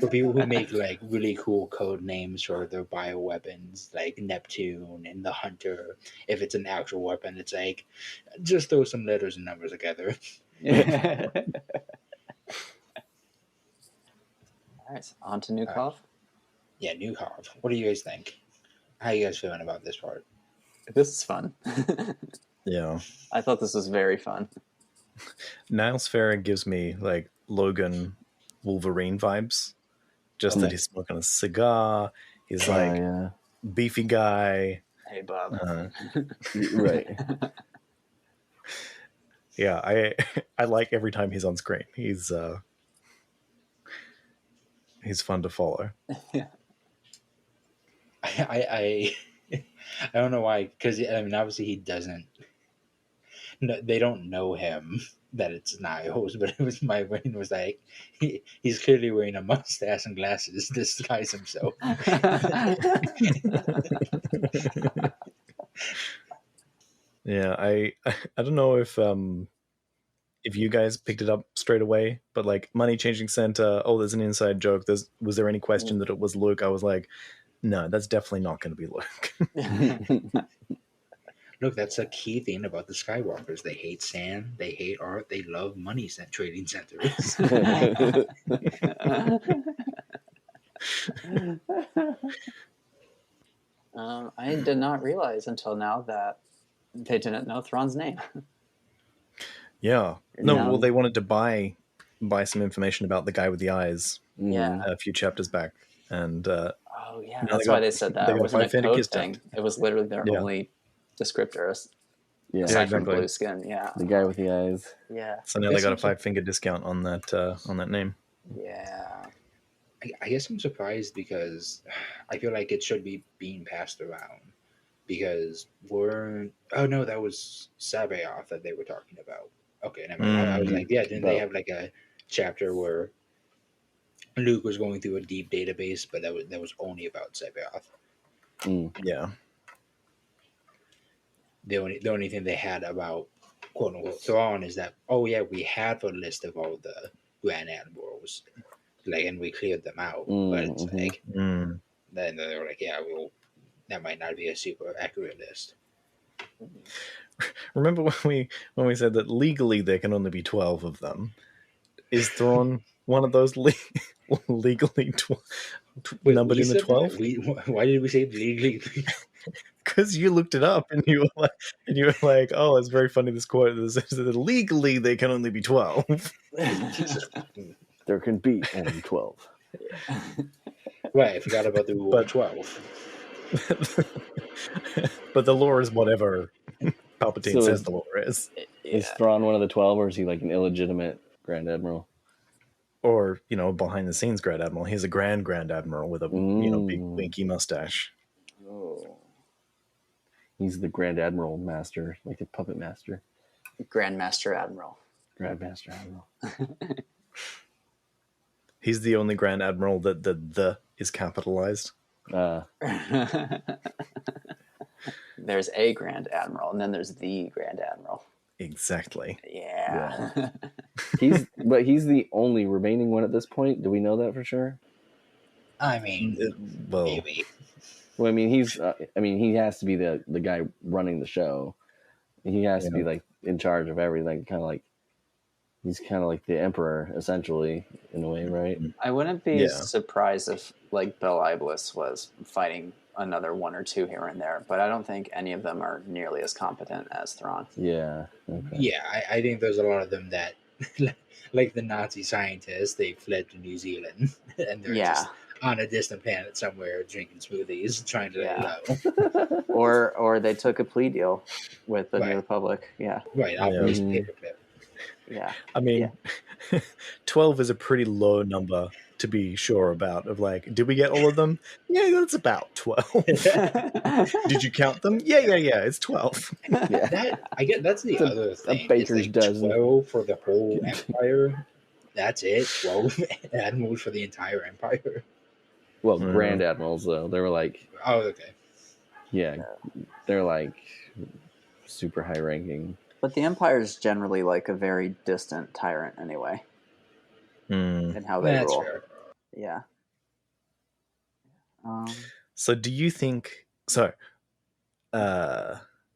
[SPEAKER 1] For people who make like really cool code names for their bioweapons, like Neptune and the Hunter, if it's an actual weapon, it's like just throw some letters and numbers together.
[SPEAKER 4] All right, on to Nukov.
[SPEAKER 1] Yeah, Noghri. What do you guys think? How you guys feeling about this part?
[SPEAKER 4] This is fun.
[SPEAKER 2] Yeah.
[SPEAKER 4] I thought this was very fun.
[SPEAKER 2] Niles Ferrier gives me like Logan Wolverine vibes. Just that he's smoking a cigar. He's like beefy guy.
[SPEAKER 4] Hey, Bob.
[SPEAKER 3] Right.
[SPEAKER 2] Yeah, I like every time he's on screen. He's fun to follow.
[SPEAKER 4] Yeah.
[SPEAKER 1] I don't know why, because I mean, obviously he doesn't. No, they don't know him that it's Niles, but it was my brain was like, he's clearly wearing a mustache and glasses to disguise himself.
[SPEAKER 2] Yeah, I don't know if you guys picked it up straight away, but like money changing Santa. Oh, there's an inside joke. Was there any question that it was Luke? I was like, no, that's definitely not going to be Luke.
[SPEAKER 1] Look, that's a key thing about the Skywalkers. They hate sand, they hate art, they love money trading centers.
[SPEAKER 4] I did not realize until now that they didn't know Thrawn's name.
[SPEAKER 2] Yeah. No, well, they wanted to buy some information about the guy with the eyes.
[SPEAKER 4] Yeah.
[SPEAKER 2] A few chapters back, and
[SPEAKER 4] oh yeah, that's why they said that. It wasn't a code thing. It was literally their only descriptor. Aside from blue skin. Yeah.
[SPEAKER 3] The guy with the eyes.
[SPEAKER 4] Yeah.
[SPEAKER 2] So now they got a 5-finger discount on that name.
[SPEAKER 4] Yeah.
[SPEAKER 1] I guess I'm surprised because I feel like it should be being passed around. Because oh no, that was Sabaoth that they were talking about. Okay, never mind. I was like, yeah, didn't they have like a chapter where Luke was going through a deep database, but that was only about Sabaoth.
[SPEAKER 2] Yeah.
[SPEAKER 1] The only thing they had about quote unquote Thrawn is that, oh yeah, we have a list of all the Grand Admirals, like, and we cleared them out. But it's like then they were like, yeah, that might not be a super accurate list.
[SPEAKER 2] Remember when we said that legally there can only be 12 of them? Is Thrawn one of those legally numbered in the 12?
[SPEAKER 1] Why did we say legally?
[SPEAKER 2] Because you looked it up and you were like, oh, it's very funny. This quote that legally they can only be 12.
[SPEAKER 3] There can be only 12.
[SPEAKER 1] Right, I forgot about the rule of 12.
[SPEAKER 2] But the lore is whatever Palpatine says the lore is.
[SPEAKER 3] Is Thrawn one of the 12, or is he like an illegitimate Grand Admiral?
[SPEAKER 2] or behind the scenes Grand Admiral. He's a Grand Admiral with a big winky mustache.
[SPEAKER 4] Oh.
[SPEAKER 3] He's the Grand Admiral master, like the puppet master.
[SPEAKER 4] Grandmaster Admiral.
[SPEAKER 3] Grandmaster Admiral.
[SPEAKER 2] He's the only Grand Admiral that the is capitalized.
[SPEAKER 4] There's a Grand Admiral, and then there's the Grand Admiral.
[SPEAKER 2] Exactly.
[SPEAKER 4] Yeah.
[SPEAKER 3] He's the only remaining one at this point. Do we know that for sure?
[SPEAKER 1] I mean, maybe.
[SPEAKER 3] Well, I mean, he has to be the guy running the show. He has to be like in charge of everything. He's kind of like the emperor, essentially, in a way, right?
[SPEAKER 4] I wouldn't be surprised if like Bel Iblis was fighting another one or two here and there, but I don't think any of them are nearly as competent as Thrawn.
[SPEAKER 3] Yeah. Okay.
[SPEAKER 1] Yeah, I think there's a lot of them that, like the Nazi scientists, they fled to New Zealand and they're just on a distant planet somewhere drinking smoothies, trying to lay low.
[SPEAKER 4] or they took a plea deal with the New Republic. Yeah.
[SPEAKER 1] Right, Operation Paperclip.
[SPEAKER 4] Yeah.
[SPEAKER 2] I mean, 12 is a pretty low number to be sure about. Of like, did we get all of them? Yeah, that's about 12. Did you count them? Yeah. It's 12.
[SPEAKER 1] Yeah. I get that's the other thing.
[SPEAKER 3] A baker's dozen.
[SPEAKER 1] 12 for the whole empire. That's it. 12 admirals for the entire empire.
[SPEAKER 3] Well, Grand Admirals though, they were like.
[SPEAKER 1] Oh, okay.
[SPEAKER 3] Yeah, they're like super high ranking.
[SPEAKER 4] But the Empire is generally like a very distant tyrant anyway. And how they rule. Fair. Yeah.
[SPEAKER 2] So do you think... So,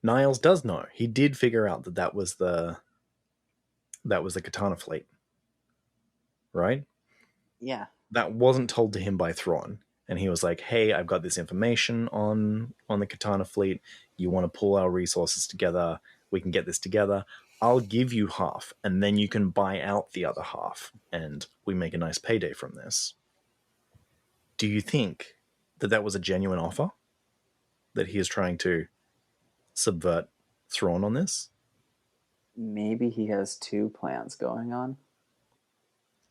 [SPEAKER 2] Niles does know. He did figure out that was the Katana Fleet. Right?
[SPEAKER 4] Yeah.
[SPEAKER 2] That wasn't told to him by Thrawn. And he was like, hey, I've got this information on the Katana Fleet. You want to pull our resources together? We can get this together. I'll give you half, and then you can buy out the other half, and we make a nice payday from this. Do you think that was a genuine offer? That he is trying to subvert Thrawn on this?
[SPEAKER 4] Maybe he has two plans going on.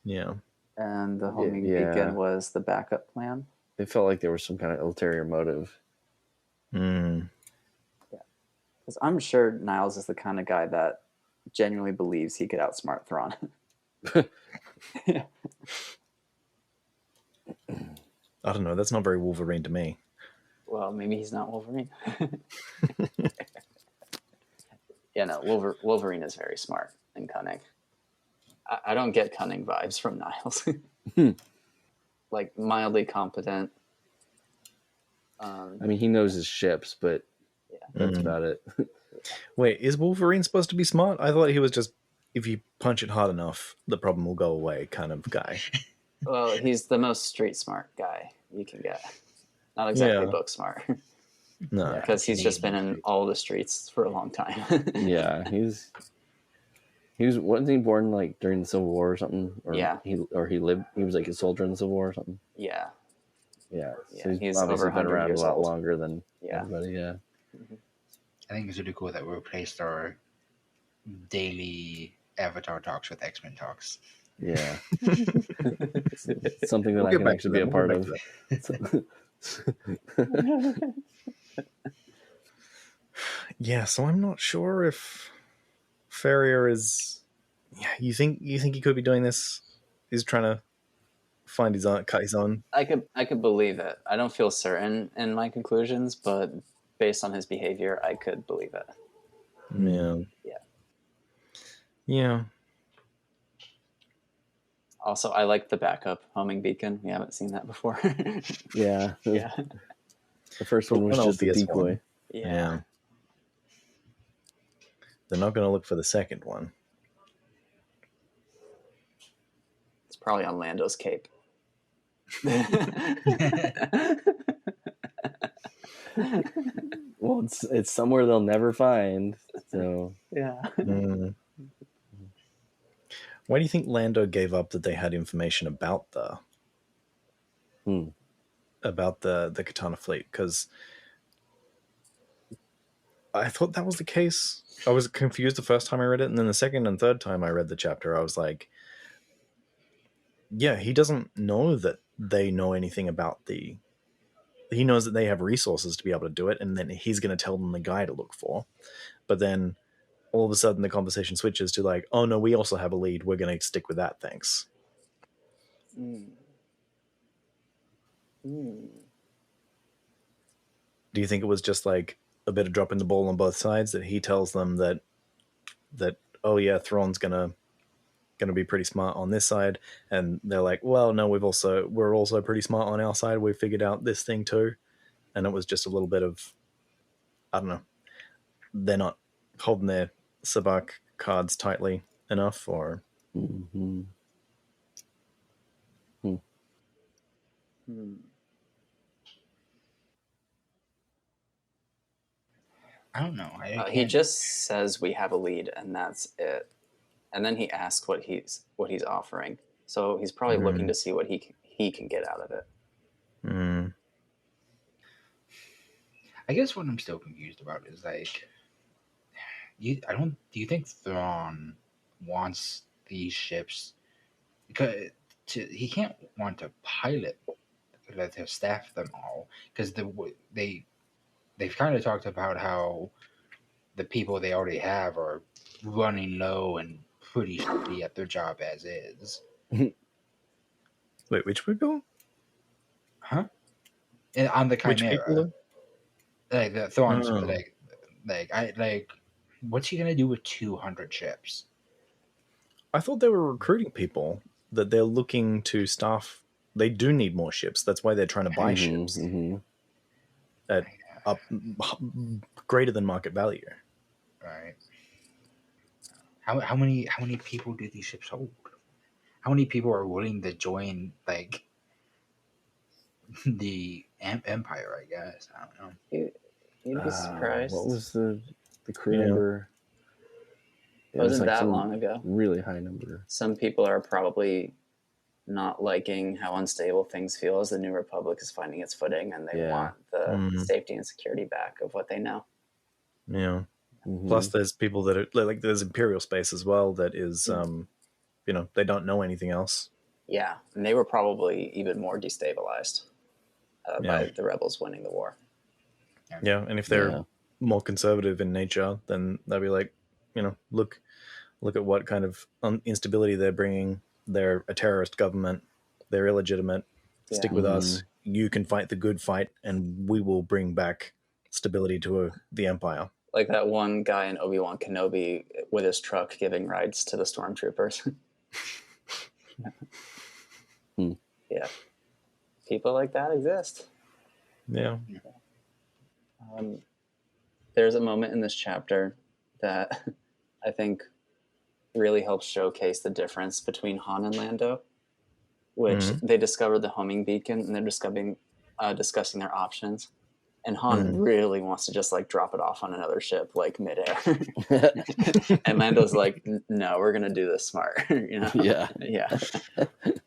[SPEAKER 2] Yeah.
[SPEAKER 4] And the homing beacon was the backup plan.
[SPEAKER 3] It felt like there was some kind of ulterior motive.
[SPEAKER 4] Yeah. Because I'm sure Niles is the kind of guy that genuinely believes he could outsmart Thrawn.
[SPEAKER 2] I don't know. That's not very Wolverine to me.
[SPEAKER 4] Well, maybe he's not Wolverine. Wolverine is very smart and cunning. I don't get cunning vibes from Niles. Like mildly competent.
[SPEAKER 3] I mean, he knows his ships, but that's about it.
[SPEAKER 2] Wait, is Wolverine supposed to be smart? I thought he was just, if you punch it hard enough, the problem will go away kind of guy.
[SPEAKER 4] Well, he's the most street smart guy you can get. Not exactly book smart.
[SPEAKER 2] No.
[SPEAKER 4] Because he's just been in all the streets for a long time.
[SPEAKER 3] Yeah, wasn't he born like during the Civil War or something? Or he was like a soldier in the Civil War or something?
[SPEAKER 4] Yeah.
[SPEAKER 3] Yeah.
[SPEAKER 4] So
[SPEAKER 3] he's
[SPEAKER 4] obviously
[SPEAKER 3] over been around
[SPEAKER 4] years
[SPEAKER 3] a lot
[SPEAKER 4] old.
[SPEAKER 3] longer than everybody, Mm-hmm.
[SPEAKER 1] I think it's really cool that we replaced our daily Avatar talks with X-Men talks.
[SPEAKER 3] Yeah. It's something that I can actually be a part of.
[SPEAKER 2] Yeah, so I'm not sure if Ferrier is... Yeah, you think he could be doing this? He's trying to cut his own...
[SPEAKER 4] I could believe it. I don't feel certain in my conclusions, but based on his behavior, I could believe it.
[SPEAKER 2] Yeah. Yeah.
[SPEAKER 4] Also, I like the backup homing beacon. We haven't seen that before.
[SPEAKER 3] Yeah.
[SPEAKER 4] Yeah.
[SPEAKER 3] The first one was just a decoy.
[SPEAKER 4] Yeah.
[SPEAKER 2] They're not going to look for the second one.
[SPEAKER 4] It's probably on Lando's cape.
[SPEAKER 3] Well, it's somewhere they'll never find. So
[SPEAKER 4] yeah.
[SPEAKER 2] Why do you think Lando gave up that they had information about the Katana Fleet? Because I thought that was the case. I was confused the first time I read it, and then the second and third time I read the chapter, I was like, yeah, he doesn't know that they know anything about the. He knows that they have resources to be able to do it, and then he's going to tell them the guy to look for. But then all of a sudden, the conversation switches to like, "Oh no, we also have a lead. We're going to stick with that. Thanks."
[SPEAKER 4] Mm. Mm.
[SPEAKER 2] Do you think it was just like a bit of dropping the ball on both sides, that he tells them that oh yeah, Thrawn's gonna be pretty smart on this side, and they're like, well, no, we're also pretty smart on our side. We figured out this thing too, and it was just a little bit of, I don't know, they're not holding their Sabak cards tightly enough, or
[SPEAKER 3] Mm-hmm.
[SPEAKER 4] Hmm.
[SPEAKER 1] I don't know.
[SPEAKER 4] He just says we have a lead, and that's it. And then he asks what he's offering. So he's probably looking to see what he can get out of it.
[SPEAKER 1] I guess what I'm still confused about is like, do you think Thrawn wants these ships because he can't want to pilot to staff them all, because they've kind of talked about how the people they already have are running low and pretty shitty at their job as is.
[SPEAKER 2] Wait, which people?
[SPEAKER 1] Huh? And on the
[SPEAKER 2] Which
[SPEAKER 1] Chimera,
[SPEAKER 2] people?
[SPEAKER 1] like the Thrawn's,
[SPEAKER 2] Oh.
[SPEAKER 1] like, what's he gonna do with 200 ships?
[SPEAKER 2] I thought they were recruiting people, that they're looking to staff. They do need more ships. That's why they're trying to buy ships at up greater than market value.
[SPEAKER 1] Right. How many people do these ships hold? How many people are willing to join like the Empire? I guess I don't know.
[SPEAKER 4] You'd be surprised.
[SPEAKER 3] What was the crew number?
[SPEAKER 4] It wasn't that long ago.
[SPEAKER 3] Really high number.
[SPEAKER 4] Some people are probably not liking how unstable things feel as the New Republic is finding its footing, and they want the safety and security back of what they know.
[SPEAKER 2] Yeah. Plus, there's people that are like, there's Imperial space as well that is, they don't know anything else.
[SPEAKER 4] Yeah, and they were probably even more destabilized by the rebels winning the war.
[SPEAKER 2] Yeah, and if they're more conservative in nature, then they'll be like, look at what kind of instability they're bringing. They're a terrorist government. They're illegitimate. Stick with us. You can fight the good fight, and we will bring back stability to the Empire.
[SPEAKER 4] Like that one guy in Obi-Wan Kenobi with his truck giving rides to the stormtroopers. Yeah. People like that exist.
[SPEAKER 2] Yeah.
[SPEAKER 4] There's a moment in this chapter that I think really helps showcase the difference between Han and Lando, which they discovered the homing beacon and they're discussing their options. And Han really wants to just like drop it off on another ship, like midair. And Lando's like, no, we're going to do this smart. Yeah.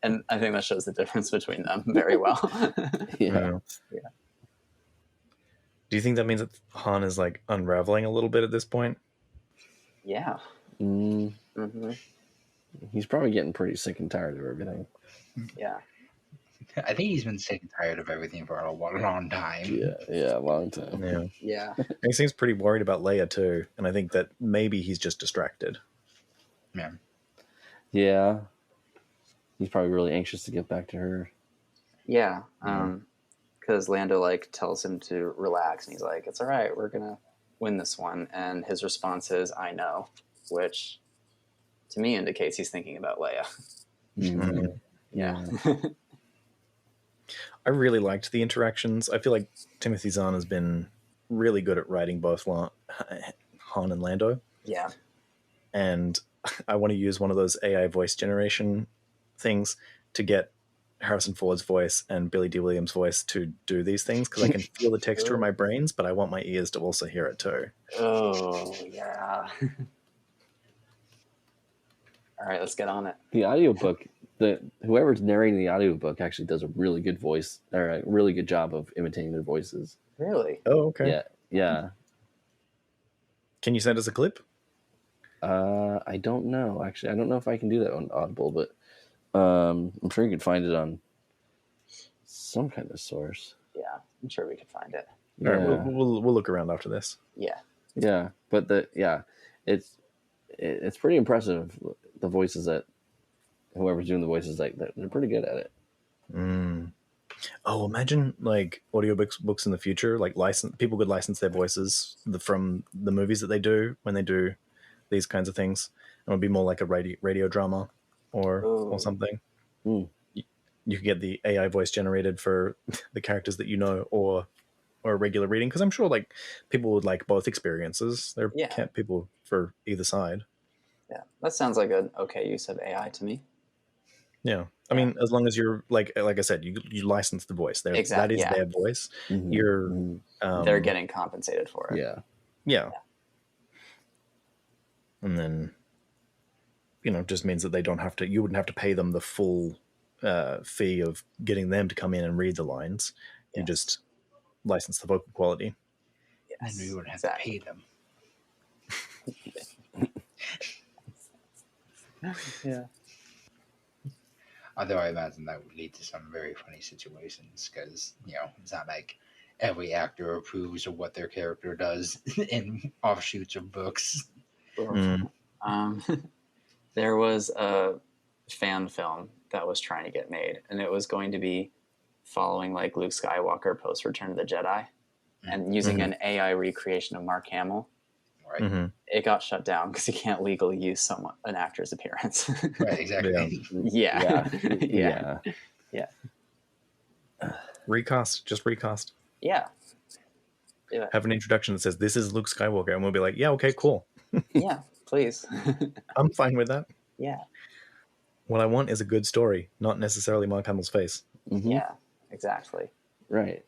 [SPEAKER 4] And I think that shows the difference between them very well.
[SPEAKER 2] Yeah. Do you think that means that Han is like unraveling a little bit at this point?
[SPEAKER 4] Yeah.
[SPEAKER 3] He's probably getting pretty sick and tired of everything.
[SPEAKER 4] Yeah.
[SPEAKER 1] I think he's been sick and tired of everything for a long time.
[SPEAKER 3] Yeah, a long time.
[SPEAKER 4] Yeah.
[SPEAKER 2] And he seems pretty worried about Leia too, and I think that maybe he's just distracted.
[SPEAKER 3] Yeah. He's probably really anxious to get back to her.
[SPEAKER 4] Yeah. Because Lando like tells him to relax, and he's like, "It's all right. We're gonna win this one." And his response is, "I know," which to me indicates he's thinking about Leia. Yeah.
[SPEAKER 2] I really liked the interactions. I feel like Timothy Zahn has been really good at writing both Han and Lando.
[SPEAKER 4] Yeah.
[SPEAKER 2] And I want to use one of those AI voice generation things to get Harrison Ford's voice and Billy D. Williams' voice to do these things, because I can feel the texture in my brains, but I want my ears to also hear it too.
[SPEAKER 4] Oh, yeah. All right, let's get on it.
[SPEAKER 3] The audiobook, whoever's narrating the audiobook actually does a really good voice, or a really good job of imitating their voices.
[SPEAKER 4] Really?
[SPEAKER 2] Oh, okay.
[SPEAKER 3] Yeah.
[SPEAKER 2] Can you send us a clip?
[SPEAKER 3] I don't know. Actually, I don't know if I can do that on Audible, but I'm sure you could find it on some kind of source.
[SPEAKER 4] Yeah, I'm sure we could find it.
[SPEAKER 2] All right,
[SPEAKER 3] Yeah.
[SPEAKER 2] we'll look around after this.
[SPEAKER 4] Yeah.
[SPEAKER 3] Yeah, but it's pretty impressive. The voices that whoever's doing the voices, like they're pretty good at it.
[SPEAKER 2] Mm. Oh, imagine like books in the future, like people could license their voices from the movies that they do when they do these kinds of things. It would be more like a radio drama or something.
[SPEAKER 3] Mm.
[SPEAKER 2] You could get the AI voice generated for the characters that you know, or a regular reading, because I'm sure like people would like both experiences. There are people for either side.
[SPEAKER 4] Yeah, that sounds like an okay use of AI to me.
[SPEAKER 2] Yeah, I mean, as long as you're like I said, you license the voice. That is their voice.
[SPEAKER 3] Mm-hmm.
[SPEAKER 2] You're
[SPEAKER 4] they're getting compensated for it.
[SPEAKER 2] Yeah. And then, just means that they don't have to. You wouldn't have to pay them the full fee of getting them to come in and read the lines. You just license the vocal quality.
[SPEAKER 1] Yes, and we wouldn't have to pay them.
[SPEAKER 4] Yeah.
[SPEAKER 1] Although I imagine that would lead to some very funny situations, because it's not like every actor approves of what their character does in offshoots of books.
[SPEAKER 4] There was a fan film that was trying to get made, and it was going to be following like Luke Skywalker post Return of the Jedi, and using an AI recreation of Mark Hamill.
[SPEAKER 1] Right.
[SPEAKER 2] Mm-hmm.
[SPEAKER 4] It got shut down because you can't legally use an actor's appearance.
[SPEAKER 1] Right, exactly.
[SPEAKER 4] Yeah.
[SPEAKER 2] Recast, just recast.
[SPEAKER 4] Yeah.
[SPEAKER 2] Have an introduction that says, "This is Luke Skywalker," and we'll be like, "Yeah, okay, cool."
[SPEAKER 4] Yeah, please.
[SPEAKER 2] I'm fine with that.
[SPEAKER 4] Yeah.
[SPEAKER 2] What I want is a good story, not necessarily Mark Hamill's face.
[SPEAKER 3] Mm-hmm.
[SPEAKER 4] Yeah, exactly.
[SPEAKER 3] Right.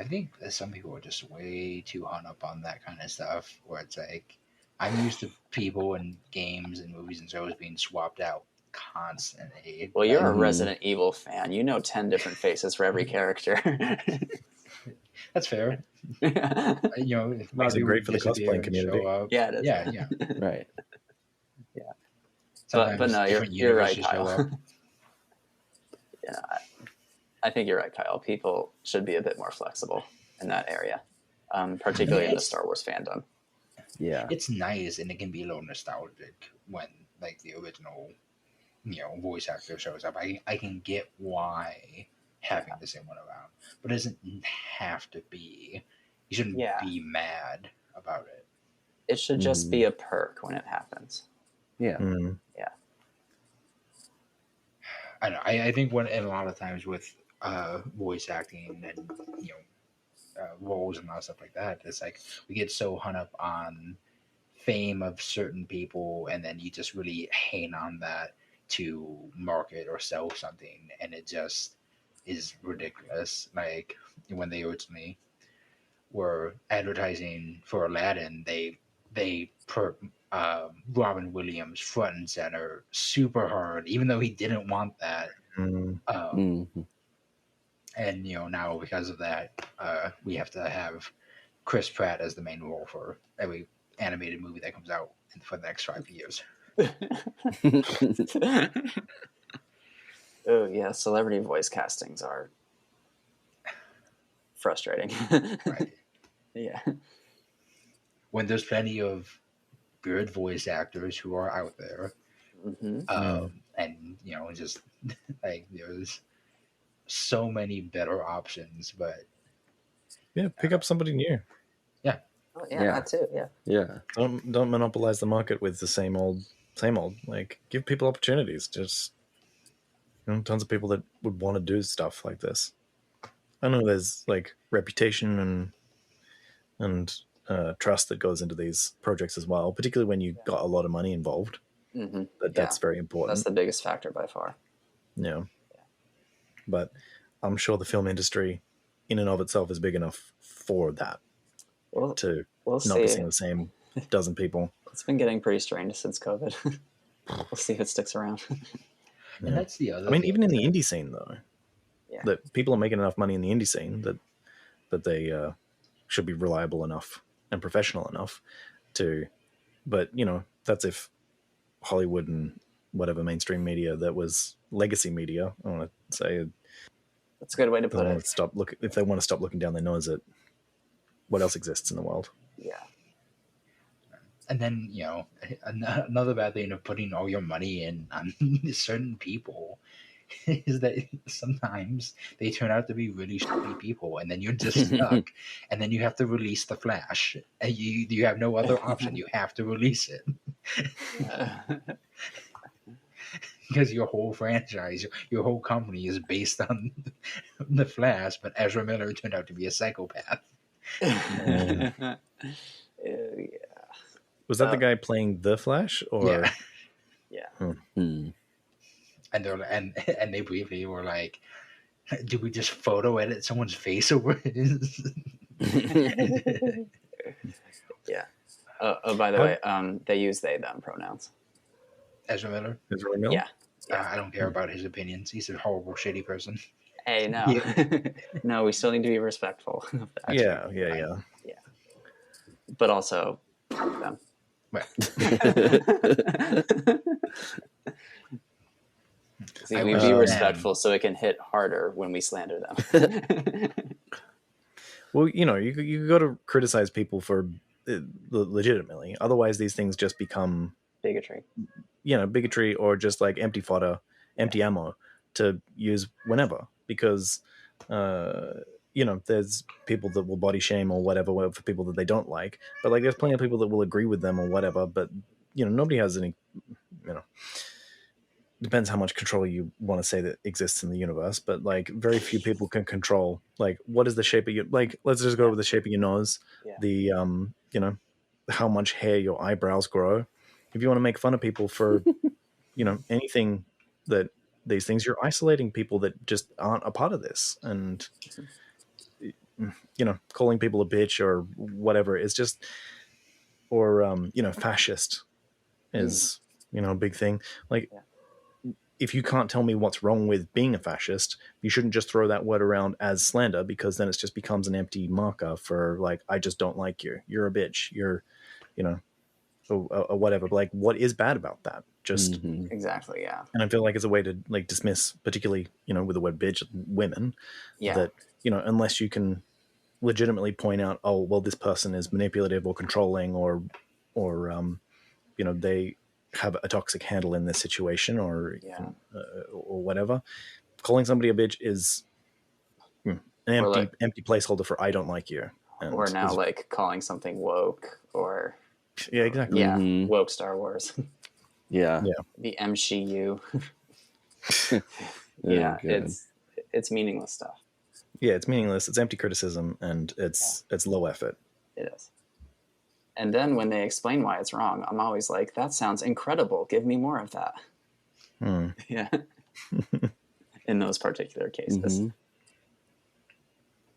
[SPEAKER 1] I think that some people are just way too hung up on that kind of stuff, where it's like, I'm used to people and games and movies and shows being swapped out constantly.
[SPEAKER 4] Well, you're a Resident Evil fan. You know 10 different faces for every character.
[SPEAKER 1] That's fair.
[SPEAKER 2] Makes it great for the cosplaying community.
[SPEAKER 4] Yeah, it is.
[SPEAKER 1] Yeah.
[SPEAKER 3] Right.
[SPEAKER 4] Yeah.
[SPEAKER 1] Sometimes
[SPEAKER 4] but no, you're right, Kyle. I think you're right, Kyle. People should be a bit more flexible in that area, particularly in the Star Wars fandom.
[SPEAKER 3] Yeah.
[SPEAKER 1] It's nice, and it can be a little nostalgic when, like, the original, voice actor shows up. I can get why having the same one around, but it doesn't have to be. You shouldn't be mad about it.
[SPEAKER 4] It should just be a perk when it happens.
[SPEAKER 3] Yeah.
[SPEAKER 2] Mm-hmm.
[SPEAKER 4] Yeah.
[SPEAKER 1] I know. I think a lot of times with voice acting and roles and all stuff like that, it's like we get so hung up on fame of certain people, and then you just really hang on that to market or sell something, and it just is ridiculous. Like when they originally were advertising for Aladdin, they put Robin Williams front and center super hard, even though he didn't want that. And now because of that, we have to have Chris Pratt as the main role for every animated movie that comes out for the next 5 years.
[SPEAKER 4] Oh yeah, celebrity voice castings are frustrating.
[SPEAKER 1] Right.
[SPEAKER 4] Yeah.
[SPEAKER 1] When there's plenty of good voice actors who are out there, and just like there's so many better options, but
[SPEAKER 2] pick up somebody new.
[SPEAKER 4] Oh, yeah, that too.
[SPEAKER 3] Yeah.
[SPEAKER 2] Don't monopolize the market with the same old. Like, give people opportunities. Just tons of people that would want to do stuff like this. I know there's like reputation and trust that goes into these projects as well, particularly when you got a lot of money involved. That's very important.
[SPEAKER 4] That's the biggest factor by far.
[SPEAKER 2] Yeah. But I'm sure the film industry in and of itself is big enough for that
[SPEAKER 4] We'll
[SPEAKER 2] not be seeing the same dozen people.
[SPEAKER 4] It's been getting pretty strange since COVID. We'll see if it sticks around.
[SPEAKER 1] And that's the other.
[SPEAKER 2] I mean, even in the indie scene, though, that people are making enough money in the indie scene that they should be reliable enough and professional enough to. But that's if Hollywood and whatever mainstream media that was legacy media. I want to say
[SPEAKER 4] That's a good way to put it.
[SPEAKER 2] If they want to stop looking down their nose at what else exists in the world.
[SPEAKER 4] Yeah.
[SPEAKER 1] And then, another bad thing of putting all your money in on certain people is that sometimes they turn out to be really shitty people, and then you're just stuck. And then you have to release the Flash, and you have no other option. You have to release it because your whole franchise, your whole company is based on the Flash. But Ezra Miller turned out to be a psychopath.
[SPEAKER 4] Yeah.
[SPEAKER 2] Was that the guy playing the Flash, or
[SPEAKER 4] Yeah.
[SPEAKER 1] And they briefly were like, "Do we just photo edit someone's face over his?"
[SPEAKER 4] Yeah. Oh, by the way, they use they them pronouns.
[SPEAKER 1] Ezra Miller.
[SPEAKER 4] Yeah.
[SPEAKER 1] I don't care about his opinions. He's a horrible, shitty person.
[SPEAKER 4] Hey, no, no, we still need to be respectful of that.
[SPEAKER 2] Yeah.
[SPEAKER 4] But also them.
[SPEAKER 1] Right.
[SPEAKER 4] See, we be respectful so it can hit harder when we slander them.
[SPEAKER 2] Well, you got to criticize people for legitimately. Otherwise, these things just become bigotry, or just like empty fodder, empty ammo to use whenever. Because there's people that will body shame or whatever for people that they don't like, but like there's plenty of people that will agree with them or whatever. But nobody has any. Depends how much control you want to say that exists in the universe, but like very few people can control like what is the shape of your, like let's just go with the shape of your nose, the how much hair your eyebrows grow. If you want to make fun of people for anything that these things, you're isolating people that just aren't a part of this, and calling people a bitch or whatever is just, or fascist is a big thing. Like if you can't tell me what's wrong with being a fascist, you shouldn't just throw that word around as slander, because then it just becomes an empty marker for like, I just don't like you. You're a bitch. You're, or whatever. But like, what is bad about that? Just
[SPEAKER 4] exactly, yeah.
[SPEAKER 2] And I feel like it's a way to like dismiss, particularly with the word bitch, women.
[SPEAKER 4] Yeah.
[SPEAKER 2] That unless you can legitimately point out, oh well, this person is manipulative or controlling, or they have a toxic handle in this situation, or whatever. Calling somebody a bitch is an empty placeholder for I don't like you. And
[SPEAKER 4] or now like calling something woke, or
[SPEAKER 2] exactly.
[SPEAKER 4] Woke Star Wars.
[SPEAKER 3] The
[SPEAKER 4] MCU. It's meaningless stuff.
[SPEAKER 2] Yeah, it's meaningless. It's empty criticism, and it's low effort.
[SPEAKER 4] It is. And then when they explain why it's wrong, I'm always like, that sounds incredible. Give me more of that. Yeah. In those particular cases.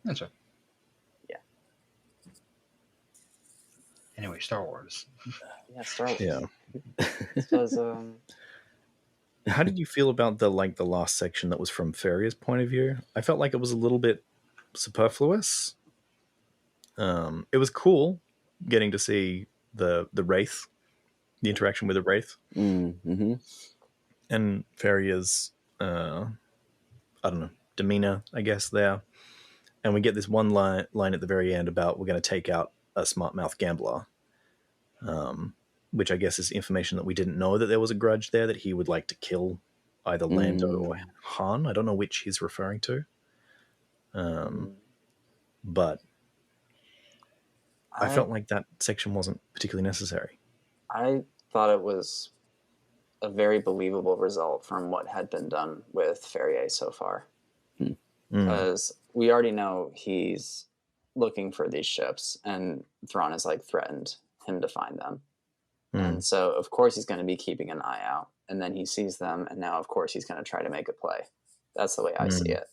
[SPEAKER 1] That's right.
[SPEAKER 4] Yeah.
[SPEAKER 1] Anyway, Star Wars.
[SPEAKER 4] Star Wars.
[SPEAKER 2] Yeah.
[SPEAKER 4] Because,
[SPEAKER 2] how did you feel about the last section that was from Ferrier's point of view? I felt like it was a little bit superfluous. It was cool getting to see the Wraith, the interaction with the Wraith, and Ferrier's demeanor, I guess, there. And we get this one line at the very end about we're going to take out a smart mouth gambler, which I guess is information that we didn't know, that there was a grudge there, that he would like to kill either Lando or Han. I don't know which he's referring to. But I felt like that section wasn't particularly necessary.
[SPEAKER 4] I thought it was a very believable result from what had been done with Ferrier so far. Because we already know he's looking for these ships, and Thrawn has threatened him to find them. And so, of course, he's going to be keeping an eye out. And then he sees them, and now, of course, he's going to try to make a play. That's the way I see it.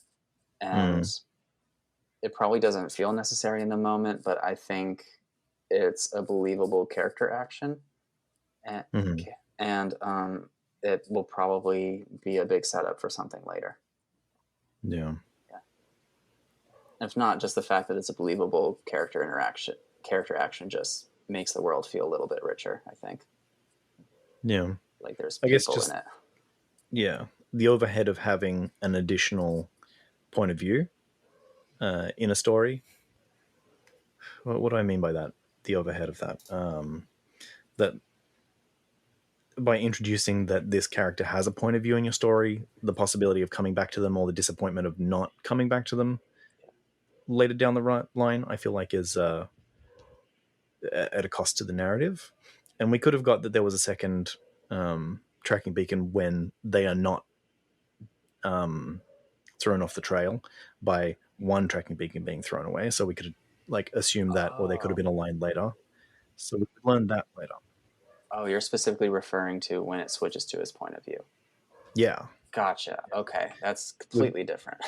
[SPEAKER 4] And it probably doesn't feel necessary in the moment, but I think it's a believable character action. And it will probably be a big setup for something later.
[SPEAKER 2] Yeah.
[SPEAKER 4] If not, just the fact that it's a believable character action just makes the world feel a little bit richer, I think.
[SPEAKER 2] Yeah.
[SPEAKER 4] Like there's
[SPEAKER 2] I guess
[SPEAKER 4] people
[SPEAKER 2] just
[SPEAKER 4] in it.
[SPEAKER 2] yeah, the overhead of having an additional point of view in a story. What do I mean by that? The overhead of that. That by introducing that this character has a point of view in your story, the possibility of coming back to them or the disappointment of not coming back to them later down the line, I feel like is at a cost to the narrative. And we could have got that there was a second tracking beacon when they are not thrown off the trail by one tracking beacon being thrown away. So we could like assume that, or they could have been aligned later. So we could learn that later.
[SPEAKER 4] Oh, you're specifically referring to when it switches to his point of view.
[SPEAKER 2] Yeah.
[SPEAKER 4] Gotcha. Okay, that's completely different.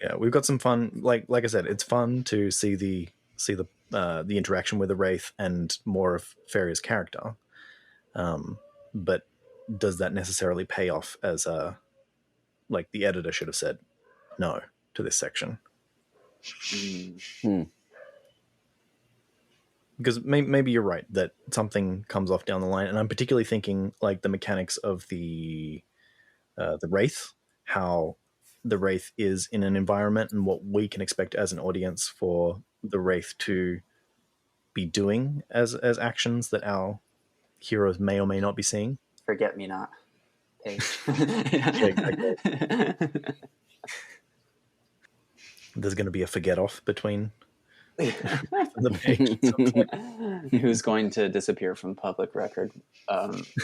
[SPEAKER 2] Yeah, we've got some fun. Like I said, it's fun to see the interaction with the Wraith and more of Ferrier's character. But does that necessarily pay off as a like the editor should have said no to this section? Because maybe you're right that something comes off down the line, and I'm particularly thinking like the mechanics of the Wraith, how the Wraith is in an environment and what we can expect as an audience for the Wraith to be doing as actions that our heroes may or may not be seeing.
[SPEAKER 4] Forget me not. Page.
[SPEAKER 2] Yeah, exactly. There's going to be a forget off between the page.
[SPEAKER 4] Who's going to disappear from public record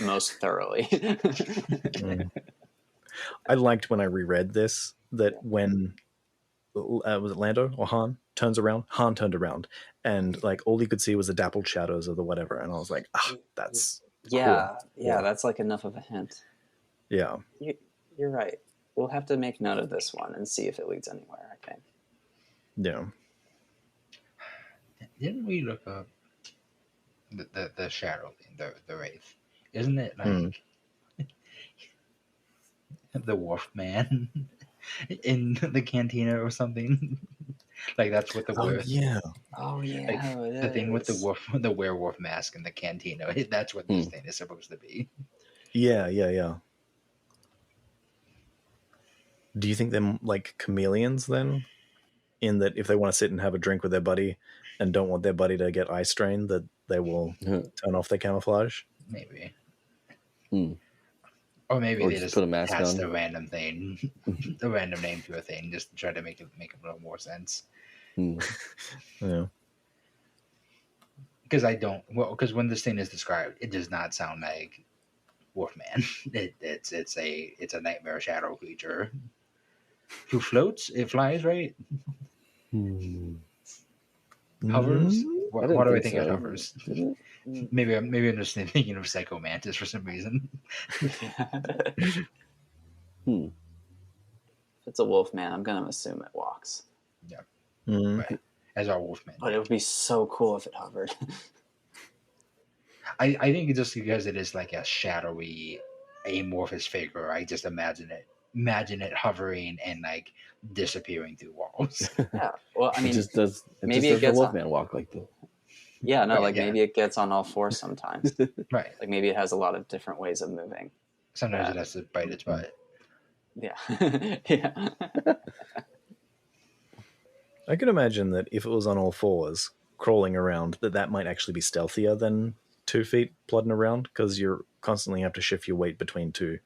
[SPEAKER 4] most thoroughly.
[SPEAKER 2] I liked when I reread this that when was it Lando or Han turns around, Han turned around and like all you could see was the dappled shadows of the whatever, and I was like, that's
[SPEAKER 4] yeah,
[SPEAKER 2] cool.
[SPEAKER 4] Yeah, that's like enough of a hint.
[SPEAKER 2] Yeah,
[SPEAKER 4] you're right. We'll have to make note of this one and see if it leads anywhere, I think.
[SPEAKER 2] Yeah.
[SPEAKER 1] Didn't we look up the shadow thing, the Wraith? Isn't it like the Wolfman in the cantina or something? Like that's what the
[SPEAKER 2] wolf. Yeah.
[SPEAKER 4] Oh yeah.
[SPEAKER 1] Like, the thing with the werewolf mask in the cantina. That's what this thing is supposed to be.
[SPEAKER 2] Yeah. Do you think they're like chameleons then? In that if they want to sit and have a drink with their buddy and don't want their buddy to get eye strain, that they will turn off their camouflage?
[SPEAKER 1] Maybe. Or maybe they just
[SPEAKER 3] put a mask
[SPEAKER 1] attach
[SPEAKER 3] on.
[SPEAKER 1] the random thing, the random name to a thing, just to try to make it a little more sense.
[SPEAKER 2] Yeah.
[SPEAKER 1] Because when this thing is described, it does not sound like Wolfman. It's a nightmare shadow creature who floats. It flies, right? Hovers. What do I think it hovers? Maybe I'm just thinking of Psycho Mantis for some reason.
[SPEAKER 4] If it's a Wolfman, I'm gonna assume it walks.
[SPEAKER 1] Yeah. Right. As our Wolfman.
[SPEAKER 4] But it would be so cool if it hovered.
[SPEAKER 1] I think it's just because it is like a shadowy, amorphous figure. I just imagine it hovering and like disappearing through walls.
[SPEAKER 4] Yeah. Well, I mean,
[SPEAKER 3] it does the Wolfman walk like that.
[SPEAKER 4] Yeah, no, maybe it gets on all fours sometimes.
[SPEAKER 1] Right.
[SPEAKER 4] Like maybe it has a lot of different ways of moving.
[SPEAKER 1] Sometimes it has to bite its butt.
[SPEAKER 4] Yeah. Yeah.
[SPEAKER 2] I could imagine that if it was on all fours, crawling around, that might actually be stealthier than 2 feet plodding around, because you're constantly have to shift your weight between two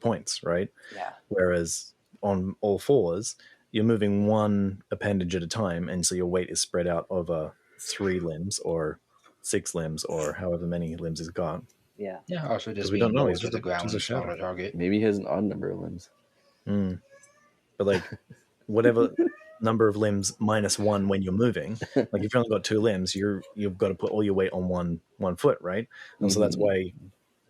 [SPEAKER 2] points, right?
[SPEAKER 4] Yeah.
[SPEAKER 2] Whereas on all fours, you're moving one appendage at a time, and so your weight is spread out over 3 limbs or 6 limbs or however many limbs he's got.
[SPEAKER 4] Yeah.
[SPEAKER 1] Yeah. Also, just
[SPEAKER 2] we don't know. He's
[SPEAKER 1] just the ground
[SPEAKER 2] a shadow.
[SPEAKER 1] on a target.
[SPEAKER 3] Maybe he has an odd number of limbs.
[SPEAKER 2] But like whatever number of limbs minus 1 when you're moving, like if you've only got 2 limbs, you've got to put all your weight on one foot, right? And so that's why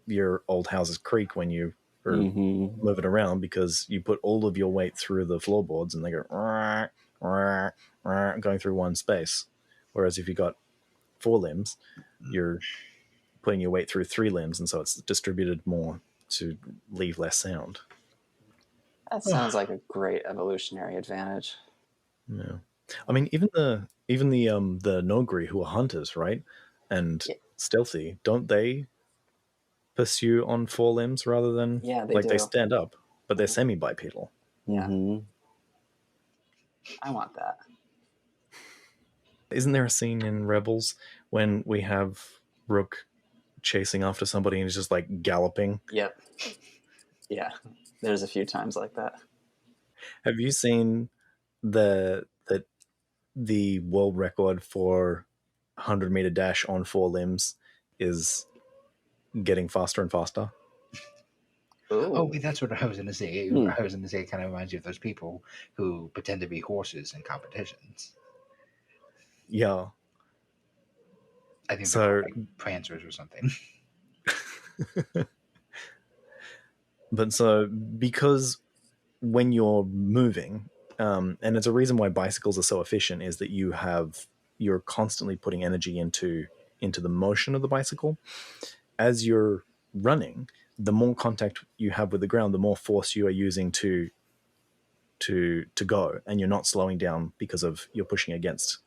[SPEAKER 2] your old houses creak when you are moving around, because you put all of your weight through the floorboards and they go rah, rah, rah, going through one space. Whereas if you got 4 limbs, you're putting your weight through 3 limbs, and so it's distributed more to leave less sound.
[SPEAKER 4] That sounds like a great evolutionary advantage.
[SPEAKER 2] Yeah, I mean, even the Noghri, who are hunters, right, and stealthy, don't they pursue on four limbs rather than they stand up, but they're semi-bipedal.
[SPEAKER 4] Yeah.
[SPEAKER 3] Mm-hmm.
[SPEAKER 4] I want that.
[SPEAKER 2] Isn't there a scene in Rebels when we have Rook chasing after somebody and he's just like galloping?
[SPEAKER 4] Yep. Yeah. There's a few times like that.
[SPEAKER 2] Have you seen the world record for 100-meter dash on four limbs is getting faster and faster?
[SPEAKER 4] Ooh.
[SPEAKER 1] Oh, that's what I was going to say. I was going to say it kind of reminds you of those people who pretend to be horses in competitions.
[SPEAKER 2] Yeah.
[SPEAKER 1] I think they're called, like, prancers or something.
[SPEAKER 2] But so, because when you're moving, and it's a reason why bicycles are so efficient, is that you're constantly putting energy into the motion of the bicycle. As you're running, the more contact you have with the ground, the more force you are using to go, and you're not slowing down because of you're pushing against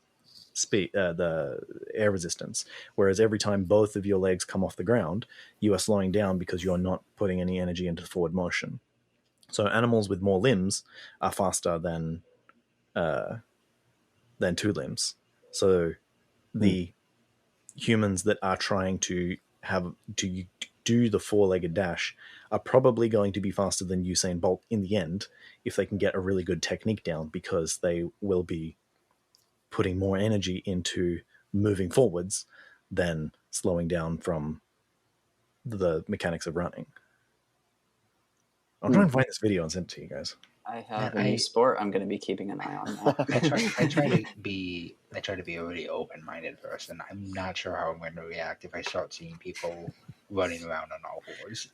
[SPEAKER 2] speed, the air resistance. Whereas every time both of your legs come off the ground, you are slowing down because you're not putting any energy into forward motion. So animals with more limbs are faster than two limbs. So the humans that are trying to do the four-legged dash are probably going to be faster than Usain Bolt in the end if they can get a really good technique down, because they will be putting more energy into moving forwards than slowing down from the mechanics of running. I'll try and find this video and send it to you guys.
[SPEAKER 4] I have a new sport I'm going to be keeping an eye on now.
[SPEAKER 1] I try to be a really open-minded person. I'm not sure how I'm going to react if I start seeing people running around on all fours.